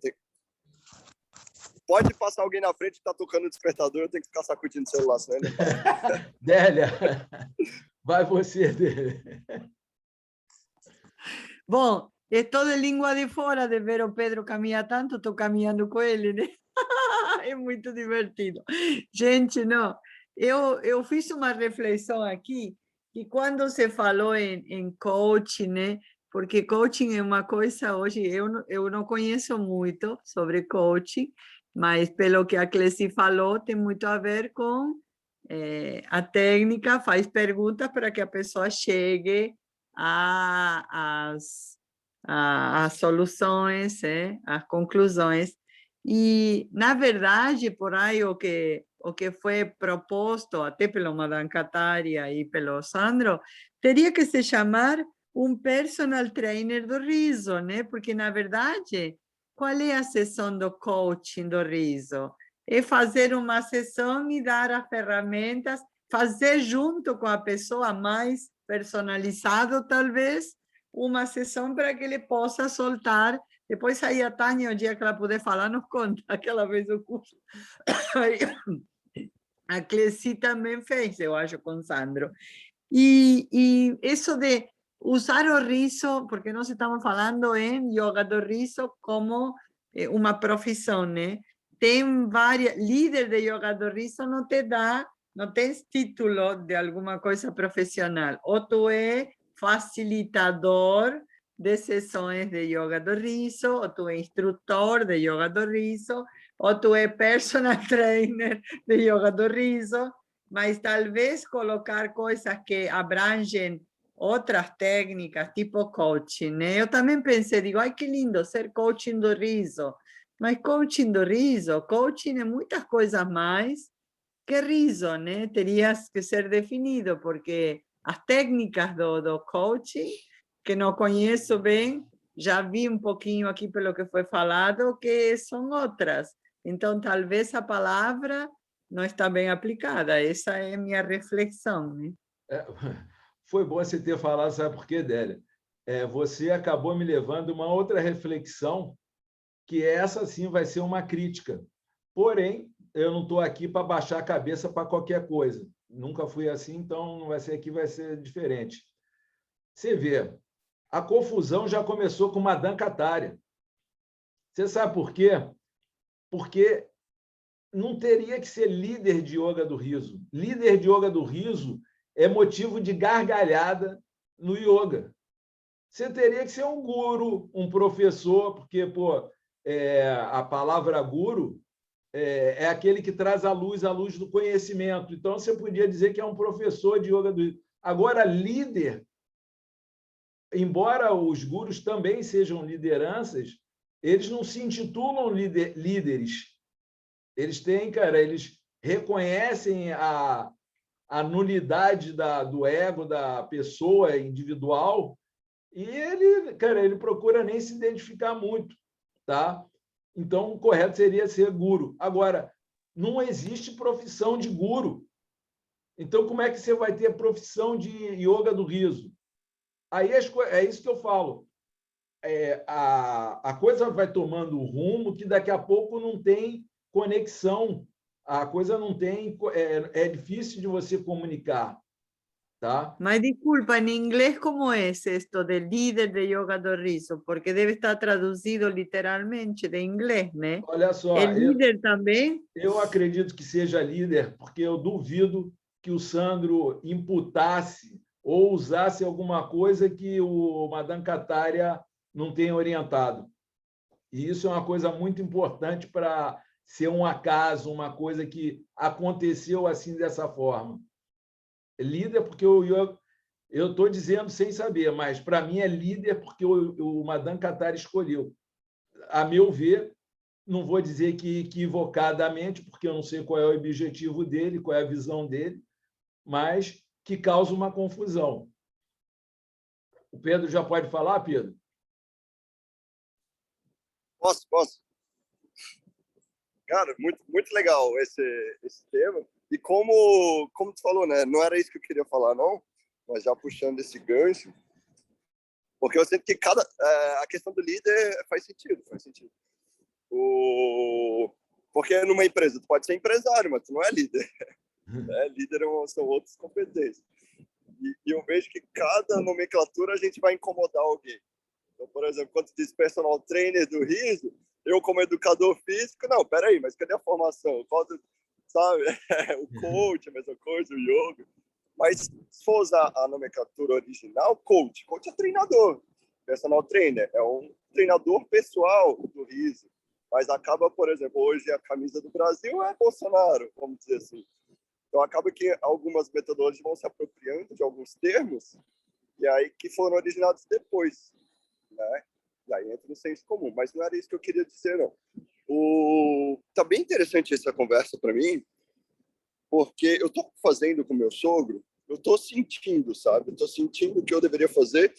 Pode passar alguém na frente que está tocando o despertador, eu tenho que ficar sacudindo o celular, senão ele... Délia, vai você, Délia. Bom, estou de língua de fora de ver o Pedro caminhar tanto, estou caminhando com ele, né? É muito divertido. Gente, não, eu fiz uma reflexão aqui, que quando se falou em coaching, né? Porque coaching é uma coisa, hoje eu não conheço muito sobre coaching, mas pelo que a Cleci falou, tem muito a ver com a técnica faz perguntas para que a pessoa chegue às soluções, às conclusões. E, na verdade, por aí o que foi proposto, até pelo Madame Kataria e pelo Sandro, teria que se chamar um personal trainer do riso, né? Porque, na verdade, qual é a sessão do coaching do riso? É fazer uma sessão e dar as ferramentas, fazer junto com a pessoa mais personalizado, talvez, uma sessão para que ele possa soltar. Depois aí a Tânia, o dia que ela puder falar, nos conta, aquela vez o curso. A Cleci também fez, eu acho, com o Sandro. E isso de usar o riso, porque nós estamos falando em yoga do riso como uma profissão, né? Tem várias, líder de yoga do riso não te dá, não tens título de alguma coisa profissional. Ou tu é facilitador de sessões de yoga do riso, ou tu é instrutor de yoga do riso, ou tu é personal trainer de yoga do riso, mas talvez colocar coisas que abrangem outras técnicas, tipo coaching, né? Eu também pensei, digo, ai que lindo ser coaching do riso, mas coaching do riso, coaching é muitas coisas mais que riso, né? Teria que ser definido, porque as técnicas do coaching, que não conheço bem, já vi um pouquinho aqui pelo que foi falado, que são outras. Então, talvez a palavra não está bem aplicada. Essa é a minha reflexão, né? Foi bom você ter falado, sabe por quê, Délia? Você acabou me levando a uma outra reflexão, que essa sim vai ser uma crítica. Porém, eu não estou aqui para baixar a cabeça para qualquer coisa. Nunca fui assim, então não vai ser aqui, vai ser diferente. Você vê, a confusão já começou com Madame Kataria. Você sabe por quê? Porque não teria que ser líder de yoga do riso. Líder de yoga do riso é motivo de gargalhada no yoga. Você teria que ser um guru, um professor, porque a palavra guru é aquele que traz a luz do conhecimento. Então, você podia dizer que é um professor de yoga do riso. Agora, líder, embora os gurus também sejam lideranças, eles não se intitulam líderes. Eles têm, cara, eles reconhecem a nulidade do ego da pessoa individual e ele procura nem se identificar muito, tá? Então, o correto seria ser guru. Agora, não existe profissão de guru. Então, como é que você vai ter profissão de yoga do riso? Aí é isso que eu falo. A coisa vai tomando um rumo que daqui a pouco não tem conexão, a coisa não tem, é difícil de você comunicar, tá? Mas desculpa, em inglês como é esto de líder de yoga do riso? Porque deve estar traduzido literalmente de inglês, né? Olha só, É líder também? eu acredito que seja líder, porque eu duvido que o Sandro imputasse ou usasse alguma coisa que o Madame Kataria não tenha orientado. E isso é uma coisa muito importante para ser um acaso, uma coisa que aconteceu assim dessa forma. Líder, porque eu estou dizendo sem saber, mas para mim é líder porque o Madame Kataria escolheu. A meu ver, não vou dizer que equivocadamente, porque eu não sei qual é o objetivo dele, qual é a visão dele, mas que causa uma confusão. O Pedro já pode falar, Pedro? Posso. Cara, muito, muito legal esse tema. E como tu falou, né? Não era isso que eu queria falar, não. Mas já puxando esse gancho. Porque eu sinto que a questão do líder faz sentido. Porque numa empresa, tu pode ser empresário, mas tu não é líder. Líder são outras competências. E eu vejo que cada nomenclatura a gente vai incomodar alguém. Então, por exemplo, quando tu diz personal trainer do riso, eu como educador físico, não, peraí, mas cadê a formação? Sabe? O coach, a mesma coisa, o yoga. Mas se for usar a nomenclatura original, coach é treinador. Personal trainer é um treinador pessoal do riso. Mas acaba, por exemplo, hoje a camisa do Brasil é Bolsonaro, vamos dizer assim. Então, acaba que algumas metodologias vão se apropriando de alguns termos, e aí que foram originados depois, né? E aí entra no senso comum, mas não era isso que eu queria dizer, não. Tá bem interessante essa conversa para mim, porque eu estou fazendo com meu sogro, eu estou sentindo, sabe? Eu estou sentindo o que eu deveria fazer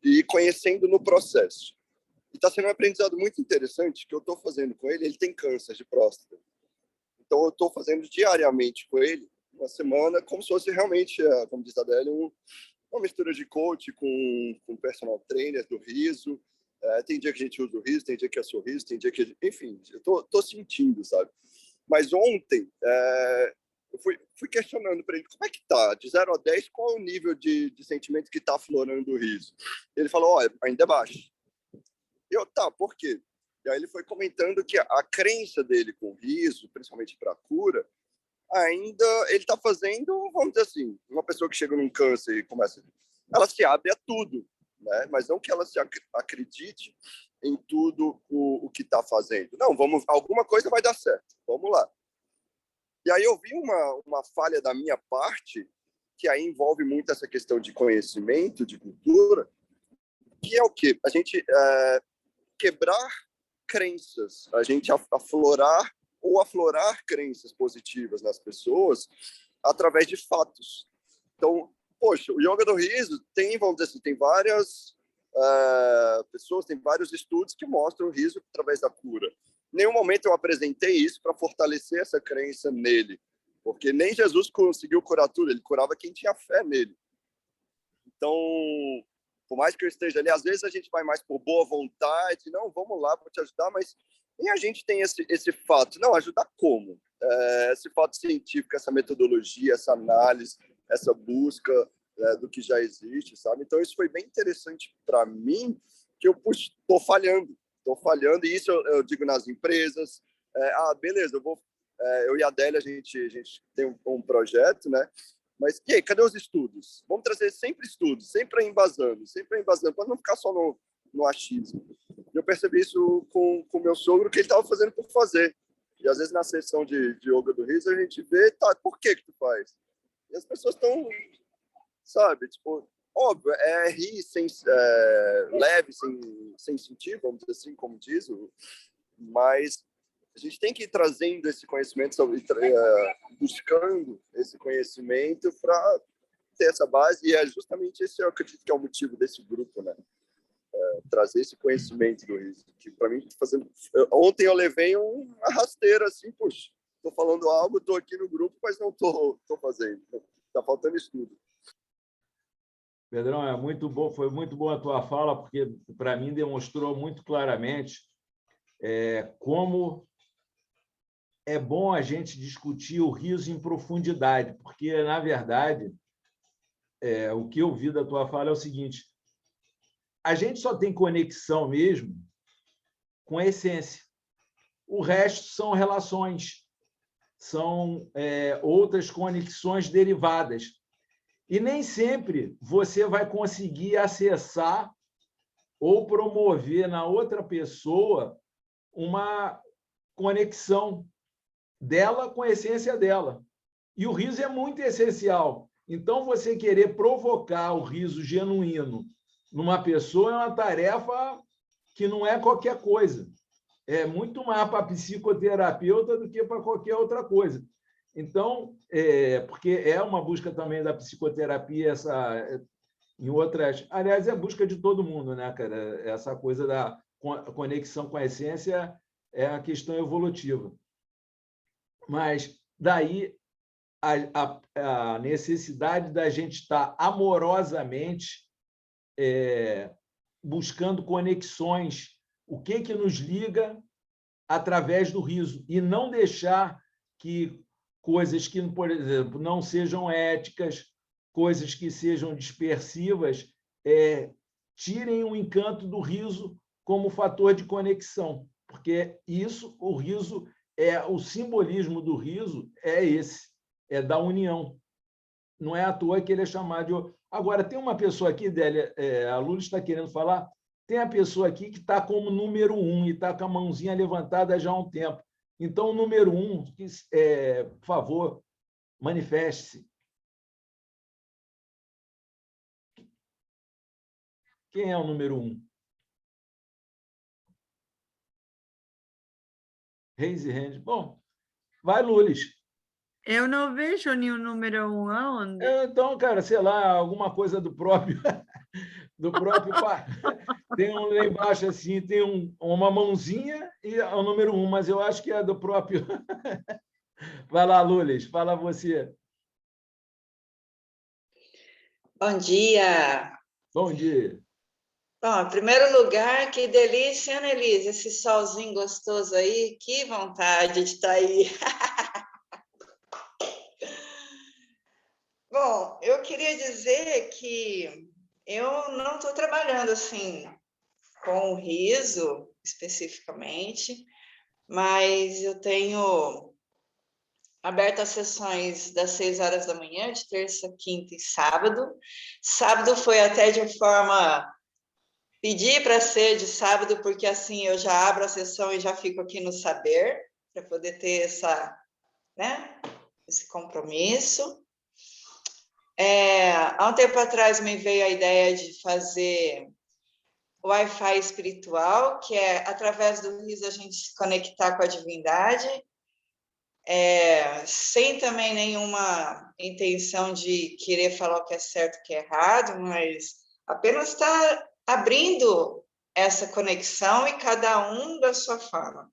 e conhecendo no processo. E está sendo um aprendizado muito interessante que eu estou fazendo com ele. Ele tem câncer de próstata. Então, eu estou fazendo diariamente com ele, uma semana, como se fosse realmente, como diz a Adélia, uma mistura de coach com personal trainer do riso. Tem dia que a gente usa o riso, tem dia que é sorriso, tem dia que... Enfim, eu estou sentindo, sabe? Mas ontem, eu fui questionando para ele, como é que tá? De 0 a 10, qual é o nível de sentimento que está aflorando o riso? Ele falou, olha, ainda é baixo. Eu, tá, por quê? E aí ele foi comentando que a crença dele com o riso, principalmente para a cura, ainda ele está fazendo, vamos dizer assim, uma pessoa que chega num câncer e começa... Ela se abre a tudo, né? Mas não que ela se acredite em tudo o que está fazendo. Não, alguma coisa vai dar certo, vamos lá. E aí eu vi uma falha da minha parte, que aí envolve muito essa questão de conhecimento, de cultura, que é o quê? A gente quebrar crenças, a gente aflorar crenças positivas nas pessoas através de fatos. Então, poxa, o yoga do riso tem, vamos dizer assim, tem várias pessoas, tem vários estudos que mostram o riso através da cura. Em nenhum momento eu apresentei isso para fortalecer essa crença nele, porque nem Jesus conseguiu curar tudo, ele curava quem tinha fé nele. Então, por mais que eu esteja ali, às vezes a gente vai mais por boa vontade, não, vamos lá, vou te ajudar, mas nem a gente tem esse fato. Não, ajudar como? Esse fato científico, essa metodologia, essa análise, essa busca do que já existe, sabe? Então, isso foi bem interessante para mim, que eu estou falhando, e isso eu digo nas empresas. Beleza, eu e a Adélia, a gente tem um projeto, né? Mas e aí, cadê os estudos? Vamos trazer sempre estudos, sempre embasando, para não ficar só no achismo. Eu percebi isso com o meu sogro, que ele estava fazendo por fazer. E às vezes na sessão de yoga do riso a gente vê, tá, por que tu faz? E as pessoas estão, sabe, tipo, óbvio, rir leve, sem sentir, vamos dizer assim, como diz, mas a gente tem que ir trazendo esse conhecimento, buscando esse conhecimento para ter essa base, e é justamente esse, eu acredito que é o motivo desse grupo, né? Trazer esse conhecimento do riso, que para mim, ontem eu levei uma rasteira, assim, puxa, estou falando algo, estou aqui no grupo, mas não estou fazendo, está faltando estudo. Pedrão, foi muito boa a tua fala, porque para mim demonstrou muito claramente como é bom a gente discutir o riso em profundidade, porque, na verdade, o que eu vi da tua fala é o seguinte: a gente só tem conexão mesmo com a essência. O resto são relações, são outras conexões derivadas. E nem sempre você vai conseguir acessar ou promover na outra pessoa uma conexão dela com a essência dela. E o riso é muito essencial. Então, você querer provocar o riso genuíno numa pessoa é uma tarefa que não é qualquer coisa. É muito mais para psicoterapeuta do que para qualquer outra coisa. Então, porque é uma busca também da psicoterapia, em outras... Aliás, é a busca de todo mundo, né, cara? Essa coisa da conexão com a essência é a questão evolutiva. Mas daí a necessidade da gente estar amorosamente buscando conexões, o que nos liga através do riso, e não deixar que coisas que, por exemplo, não sejam éticas, coisas que sejam dispersivas, tirem o encanto do riso como fator de conexão, porque o riso o simbolismo do riso é da união. Não é à toa que ele é chamado de... Agora, tem uma pessoa aqui, Délia, a Lula está querendo falar, tem a pessoa aqui que está como número 1 e está com a mãozinha levantada já há um tempo. Então, o número 1, por favor, Manifeste-se. Quem é o número 1? Raise hand. Bom, vai, Lulis. Eu não vejo nenhum número 1 aonde? Então, cara, sei lá, alguma coisa do próprio tem um lá embaixo assim, tem uma mãozinha e é o número 1, mas eu acho que é do próprio. Vai lá, Lulis, fala você. Bom dia. Bom dia. Bom, em primeiro lugar, que delícia, Ana Elisa, esse solzinho gostoso aí, que vontade de estar aí. Bom, eu queria dizer que eu não estou trabalhando assim com o riso especificamente, mas eu tenho aberto as sessões das 6 horas da manhã, de terça, quinta e sábado. Sábado foi até de forma... Pedi para ser de sábado, porque assim eu já abro a sessão e já fico aqui no saber, para poder ter esse compromisso. Há um tempo atrás me veio a ideia de fazer Wi-Fi espiritual, que é através do riso a gente se conectar com a divindade, sem também nenhuma intenção de querer falar o que é certo e o que é errado, mas apenas estar abrindo essa conexão e cada um da sua forma.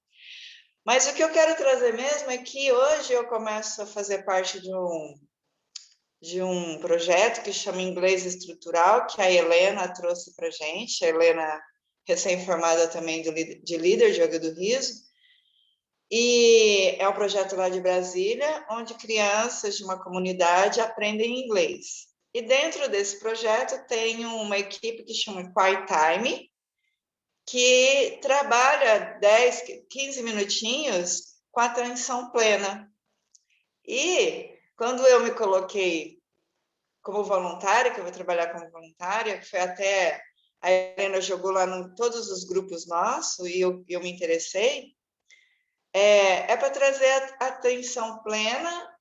Mas o que eu quero trazer mesmo é que hoje eu começo a fazer parte de um projeto que chama Inglês Estrutural, que a Helena trouxe para a gente, a Helena recém-formada também de líder de yoga do riso, e é um projeto lá de Brasília, onde crianças de uma comunidade aprendem inglês. E dentro desse projeto tem uma equipe que chama Quiet Time, que trabalha 10, 15 minutinhos com atenção plena. E quando eu me coloquei como voluntária, que eu vou trabalhar como voluntária, que foi até a Helena jogou lá em todos os grupos nossos e eu me interessei, para trazer a atenção plena,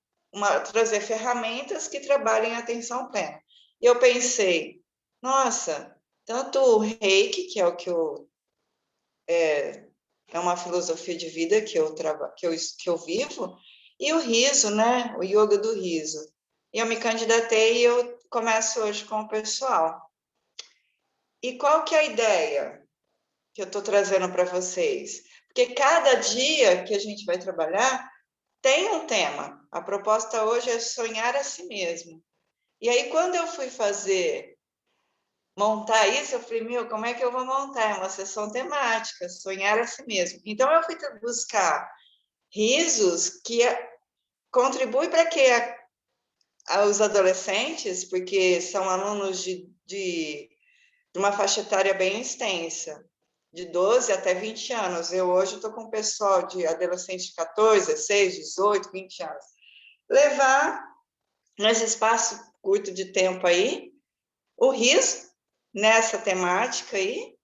trazer ferramentas que trabalhem a atenção plena. E eu pensei, nossa, tanto o Reiki, que é o que é uma filosofia de vida que eu vivo, e o riso, né? O yoga do riso. E eu me candidatei e eu começo hoje com o pessoal. E qual que é a ideia que eu estou trazendo para vocês? Porque cada dia que a gente vai trabalhar tem um tema. A proposta hoje é sonhar a si mesmo. E aí, quando eu fui montar isso, eu falei, como é que eu vou montar? É uma sessão temática, sonhar a si mesmo. Então, eu fui buscar risos que contribuem para que os adolescentes, porque são alunos de uma faixa etária bem extensa, de 12 até 20 anos. Eu hoje estou com o pessoal de adolescentes de 14, 16, 18, 20 anos. Levar, nesse espaço curto de tempo aí, o riso, nessa temática aí,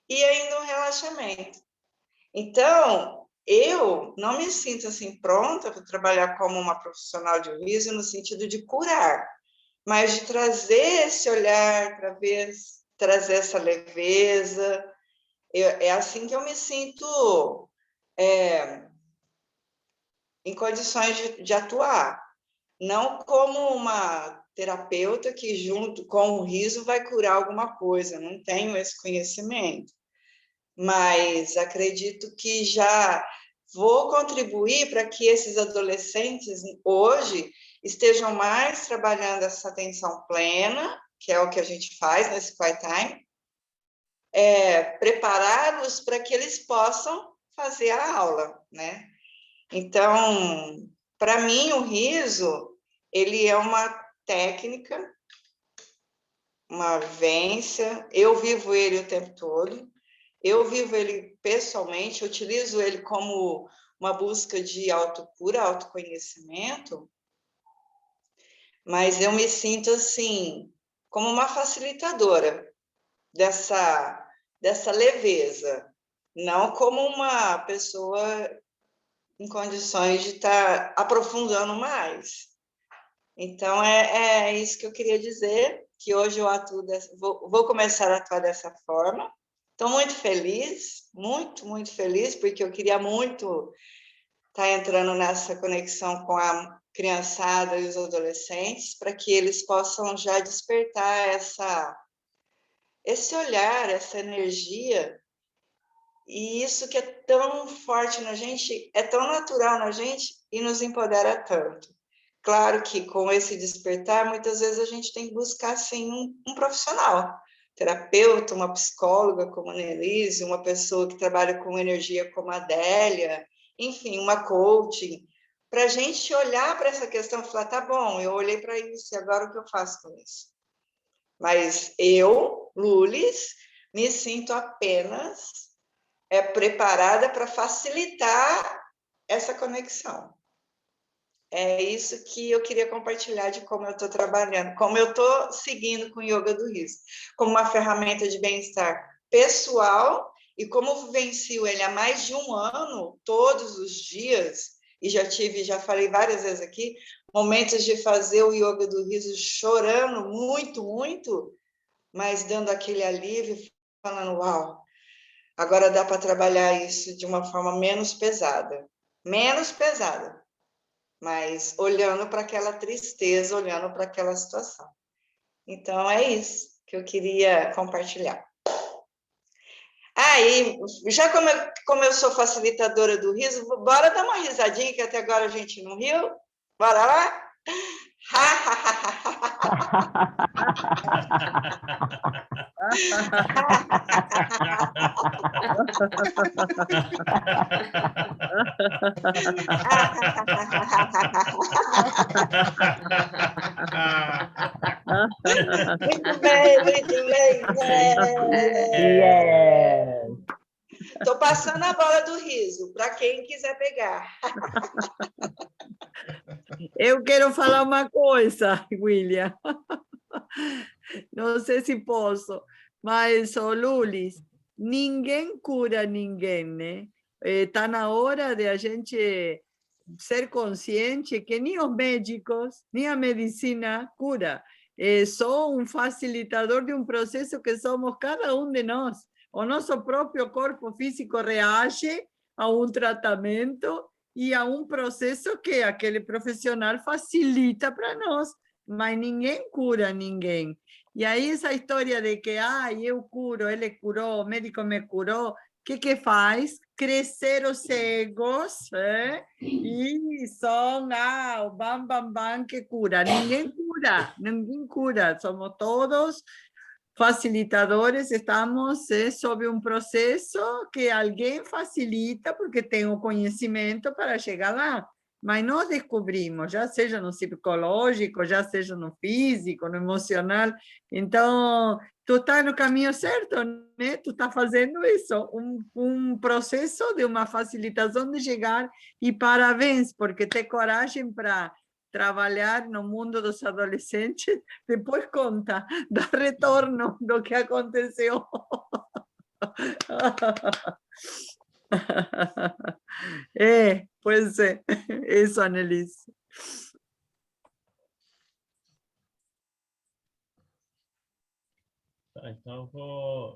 e ainda um relaxamento. Então, eu não me sinto assim pronta para trabalhar como uma profissional de riso no sentido de curar, mas de trazer esse olhar, trazer essa leveza. É assim que eu me sinto em condições de atuar, não como uma terapeuta que junto com o riso vai curar alguma coisa, não tenho esse conhecimento, mas acredito que já vou contribuir para que esses adolescentes hoje estejam mais trabalhando essa atenção plena, que é o que a gente faz nesse Quiet Time, prepará-los para que eles possam fazer a aula, né? Então, para mim, o riso, ele é uma técnica, uma vivência, eu vivo ele o tempo todo, eu vivo ele pessoalmente, utilizo ele como uma busca de autocura, autoconhecimento, mas eu me sinto, assim, como uma facilitadora dessa leveza, não como uma pessoa em condições de estar aprofundando mais, Então, é isso que eu queria dizer, que hoje eu atuo, vou começar a atuar dessa forma. Estou muito feliz, muito feliz, porque eu queria muito estar entrando nessa conexão com a criançada e os adolescentes, para que eles possam já despertar esse olhar, essa energia, e isso que é tão forte na gente, é tão natural na gente e nos empodera tanto. Claro que com esse despertar, muitas vezes a gente tem que buscar, sim, um profissional, terapeuta, uma psicóloga como a Nelise, uma pessoa que trabalha com energia como a Adélia, enfim, uma coaching, para a gente olhar para essa questão e falar, tá bom, eu olhei para isso, e agora o que eu faço com isso? Mas eu, Lulis, me sinto apenas preparada para facilitar essa conexão. É isso que eu queria compartilhar de como eu estou trabalhando, como eu estou seguindo com o Yoga do Riso, como uma ferramenta de bem-estar pessoal, e como vivencio ele há mais de um ano, todos os dias, e já falei várias vezes aqui, momentos de fazer o Yoga do Riso chorando muito, mas dando aquele alívio, falando, uau, agora dá para trabalhar isso de uma forma menos pesada, mas olhando para aquela tristeza, olhando para aquela situação. Então, é isso que eu queria compartilhar. E já como eu sou facilitadora do riso, bora dar uma risadinha, que até agora a gente não riu? Bora lá? Muito bem. Yes. Estou passando a bola do riso, para quem quiser pegar. Eu quero falar uma coisa, William. Não sei se posso, mas, Lulis, ninguém cura ninguém, né? Está na hora de a gente ser consciente que nem os médicos, nem a medicina cura. É só um facilitador de um processo que somos cada um de nós. O nosso próprio corpo físico reage a um tratamento e a um processo que aquele profissional facilita para nós, mas ninguém cura ninguém. E aí essa história de que, eu curo, ele curou, o médico me curou, que faz? Crescer os egos, e são o bam que cura. Ninguém cura, somos todos facilitadores, estamos sob um processo que alguém facilita porque tem o conhecimento para chegar lá. Mas nós descobrimos, já seja no psicológico, já seja no físico, no emocional. Então, tu está no caminho certo, né? Tu está fazendo isso, um processo de uma facilitação de chegar, e parabéns, porque tem coragem para trabalhar no mundo dos adolescentes, depois conta, dá retorno do que aconteceu. Pois é, isso, Annelise. Tá, então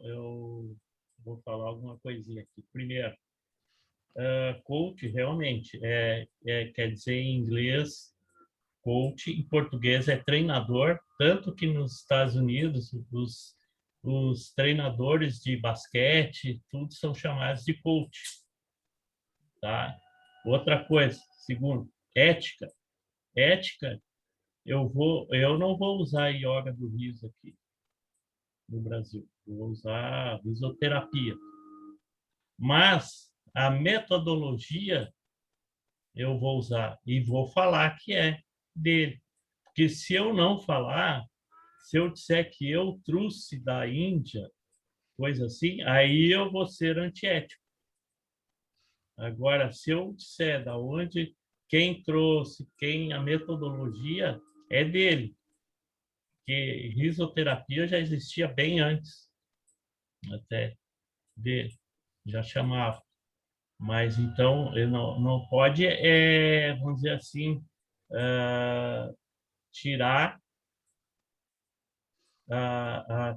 eu vou falar alguma coisinha aqui. Primeiro, coach realmente quer dizer em inglês coach, em português é treinador, tanto que nos Estados Unidos os treinadores de basquete, tudo são chamados de coach. Tá? Outra coisa, segundo, ética. Ética, eu não vou usar yoga do riso aqui no Brasil, eu vou usar risoterapia. Mas a metodologia eu vou usar e vou falar que é dele. Porque se eu não falar, se eu disser que eu trouxe da Índia, coisa assim, aí eu vou ser antiético. Agora, se eu disser da onde, quem trouxe, a metodologia é dele. Porque risoterapia já existia bem antes, até dele, já chamava. Mas então, ele não pode, vamos dizer assim, tirar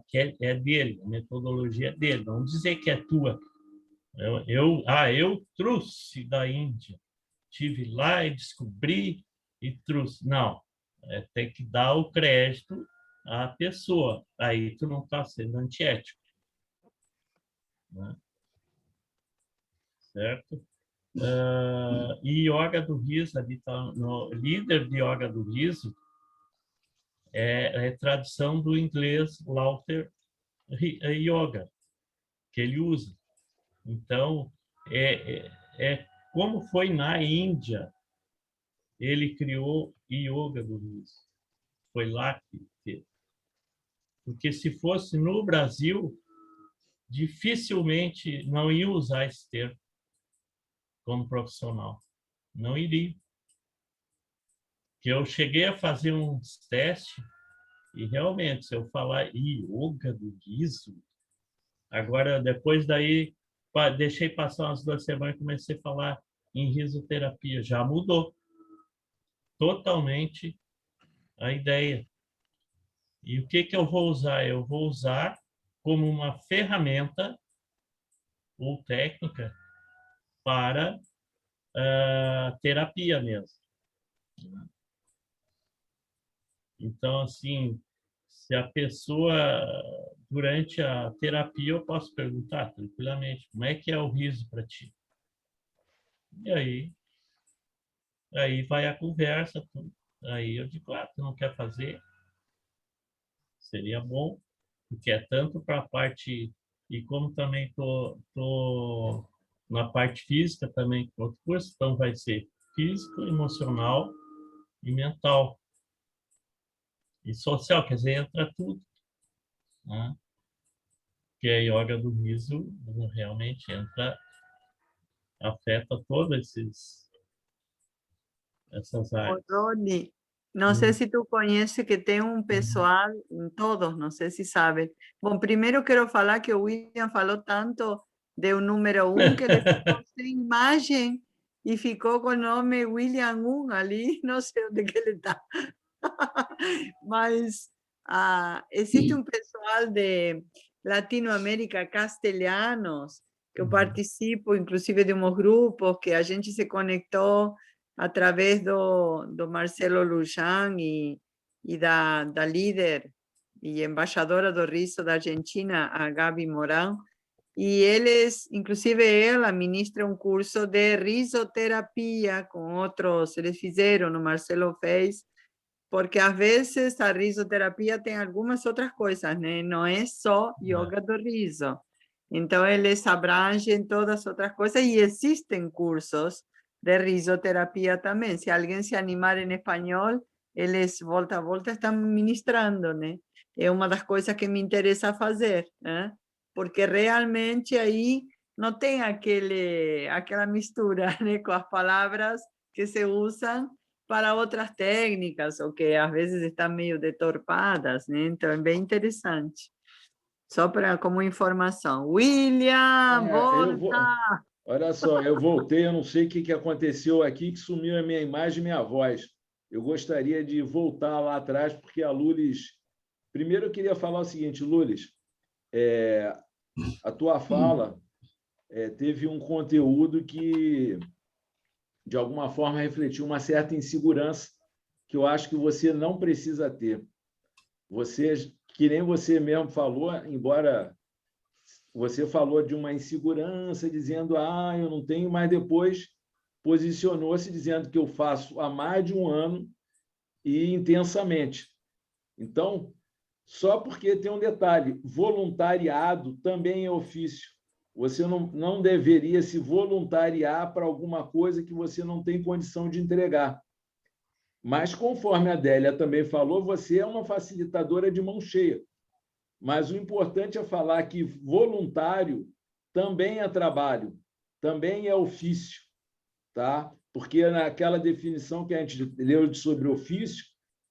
que é dele, a metodologia é dele, não dizer que é tua. Eu trouxe da Índia, tive lá e descobri e trouxe. Não, tem que dar o crédito à pessoa. Aí tu não está sendo antiético, né? Certo? E yoga do riso, ali tá no líder de yoga do riso, é tradução do inglês Laughter Yoga, que ele usa. Então, como foi na Índia, ele criou yoga do riso. Foi lá que fez. Porque se fosse no Brasil, dificilmente não ia usar esse termo como profissional. Não iria. Que eu cheguei a fazer uns testes e realmente, se eu falar yoga do riso, agora depois daí deixei passar umas 2 semanas e comecei a falar em risoterapia. Já mudou totalmente a ideia. E o que eu vou usar? Eu vou usar como uma ferramenta ou técnica para terapia mesmo. Então, assim, se a pessoa, durante a terapia, eu posso perguntar tranquilamente, como é que é o riso para ti? E aí vai a conversa. Aí eu digo, tu não quer fazer? Seria bom, porque é tanto para a parte, e como também tô na parte física também, com outro curso, então vai ser físico, emocional e mental. E social, quer dizer, entra tudo, né? Que a yoga do riso realmente afeta todas essas áreas. Rony, não sei se tu conhece que tem pessoal, todos, não sei se sabem. Bom, primeiro quero falar que o William falou tanto de número 1 que ele ficou sem imagem e ficou com o nome William 1 ali, não sei onde que ele está. Mas existe pessoal de Latinoamérica, castelhanos, que eu participo, inclusive de uns grupos que a gente se conectou através do Marcelo Lujan e da líder e embaixadora do riso da Argentina, a Gabi Morán. E eles, inclusive ela, ministra um curso de risoterapia com outros, eles fizeram, o Marcelo fez, porque às vezes a risoterapia tem algumas outras coisas, né? Não é só yoga do riso. Então, eles abrangem todas as outras coisas e existem cursos de risoterapia também. Se alguém se animar em espanhol, eles volta a volta estão ministrando, né? É uma das coisas que me interessa fazer, né? Porque realmente aí não tem aquela mistura, né, com as palavras que se usam para outras técnicas, ou que às vezes estão meio deturpadas, né? Então é bem interessante. Só como informação. William, volta! Olha só, eu voltei, eu não sei o que aconteceu aqui, que sumiu a minha imagem e minha voz. Eu gostaria de voltar lá atrás, porque a Lulis... Primeiro, eu queria falar o seguinte, Lulis, a tua fala teve um conteúdo que, de alguma forma, refletiu uma certa insegurança que eu acho que você não precisa ter. Você, que nem você mesmo falou, embora você falou de uma insegurança, dizendo, eu não tenho, mas depois posicionou-se dizendo que eu faço há mais de um ano e intensamente. Então, só porque tem um detalhe, voluntariado também é ofício. Você não deveria se voluntariar para alguma coisa que você não tem condição de entregar. Mas, conforme a Adélia também falou, você é uma facilitadora de mão cheia. Mas o importante é falar que voluntário também é trabalho, também é ofício, tá? Porque naquela definição que a gente leu sobre ofício,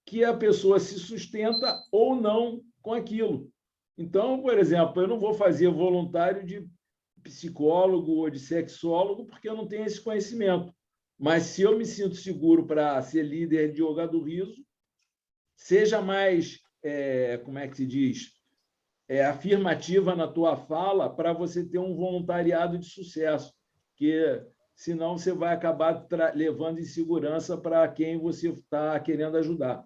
que a pessoa se sustenta ou não com aquilo. Então, por exemplo, eu não vou fazer voluntário de psicólogo ou de sexólogo porque eu não tenho esse conhecimento. Mas se eu me sinto seguro para ser líder de yoga do riso, seja mais, como é que se diz, afirmativa na tua fala para você ter um voluntariado de sucesso, porque senão você vai acabar levando insegurança para quem você está querendo ajudar.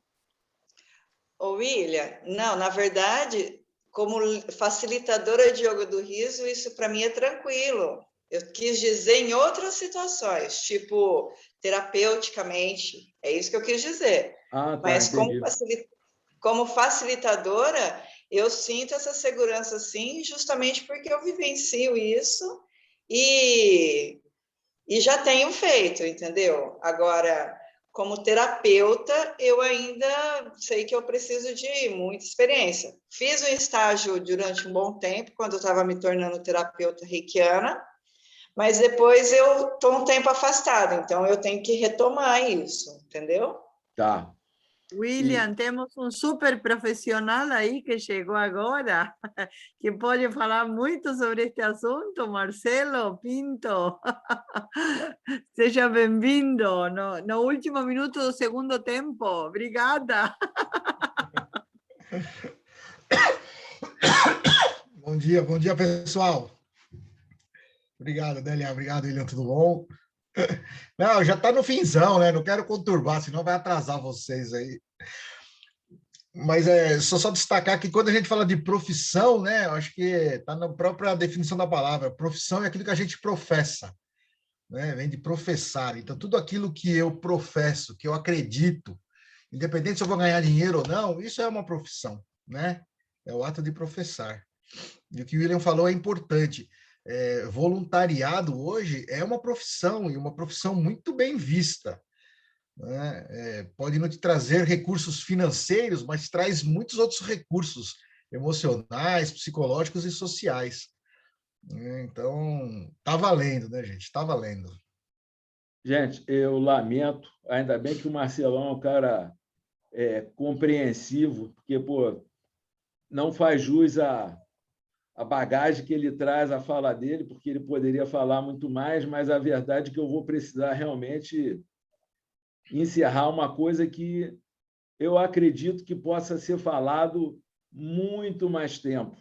Ô, William, não, na verdade, como facilitadora de yoga do riso, isso para mim é tranquilo. Eu quis dizer em outras situações, tipo, terapeuticamente, é isso que eu quis dizer. Ah, tá, mas entendi. como facilitadora, eu sinto essa segurança, sim, justamente porque eu vivencio isso e já tenho feito, entendeu? Agora, como terapeuta, eu ainda sei que eu preciso de muita experiência. Fiz um estágio durante um bom tempo, quando eu estava me tornando terapeuta reikiana, mas depois eu estou um tempo afastada, então eu tenho que retomar isso, entendeu? Tá. William, temos um super profissional aí que chegou agora, que pode falar muito sobre este assunto, Marcelo Pinto. Seja bem-vindo no último minuto do segundo tempo. Obrigada. Bom dia, pessoal. Obrigado, Délia. Obrigado, William. Tudo bom? Não, já está no finzão, né? Não quero conturbar, senão vai atrasar vocês aí. Mas só destacar que quando a gente fala de profissão, né? Eu acho que está na própria definição da palavra. Profissão é aquilo que a gente professa, né? Vem de professar. Então, tudo aquilo que eu professo, que eu acredito, independente se eu vou ganhar dinheiro ou não, isso é uma profissão, né? É o ato de professar. E o que o William falou é importante. Voluntariado hoje é uma profissão, e uma profissão muito bem vista, né? Pode não te trazer recursos financeiros, mas traz muitos outros recursos emocionais, psicológicos e sociais. Então, tá valendo, né, gente? Tá valendo. Gente, eu lamento, ainda bem que o Marcelão é um cara compreensivo, porque, pô, não faz jus a bagagem que ele traz à fala dele, porque ele poderia falar muito mais, mas a verdade é que eu vou precisar realmente encerrar uma coisa que eu acredito que possa ser falado muito mais tempo,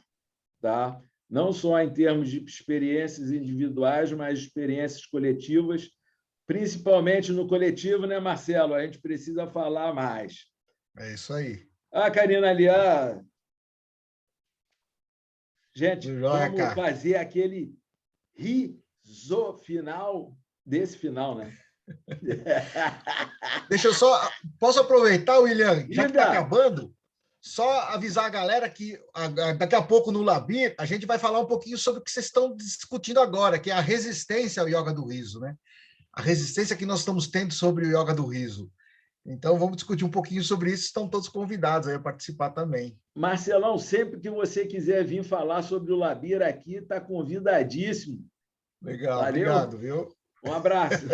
tá? Não só em termos de experiências individuais, mas experiências coletivas, principalmente no coletivo, né, Marcelo? A gente precisa falar mais. É isso aí. Karina Aliá, gente, vamos fazer aquele riso final desse final, né? Deixa eu só... Posso aproveitar, William? Já que está acabando, só avisar a galera que daqui a pouco no Labir a gente vai falar um pouquinho sobre o que vocês estão discutindo agora, que é a resistência ao yoga do riso, né? A resistência que nós estamos tendo sobre o yoga do riso. Então, vamos discutir um pouquinho sobre isso. Estão todos convidados aí a participar também. Marcelão, sempre que você quiser vir falar sobre o Labir aqui, está convidadíssimo. Legal, valeu. Obrigado, viu? Um abraço.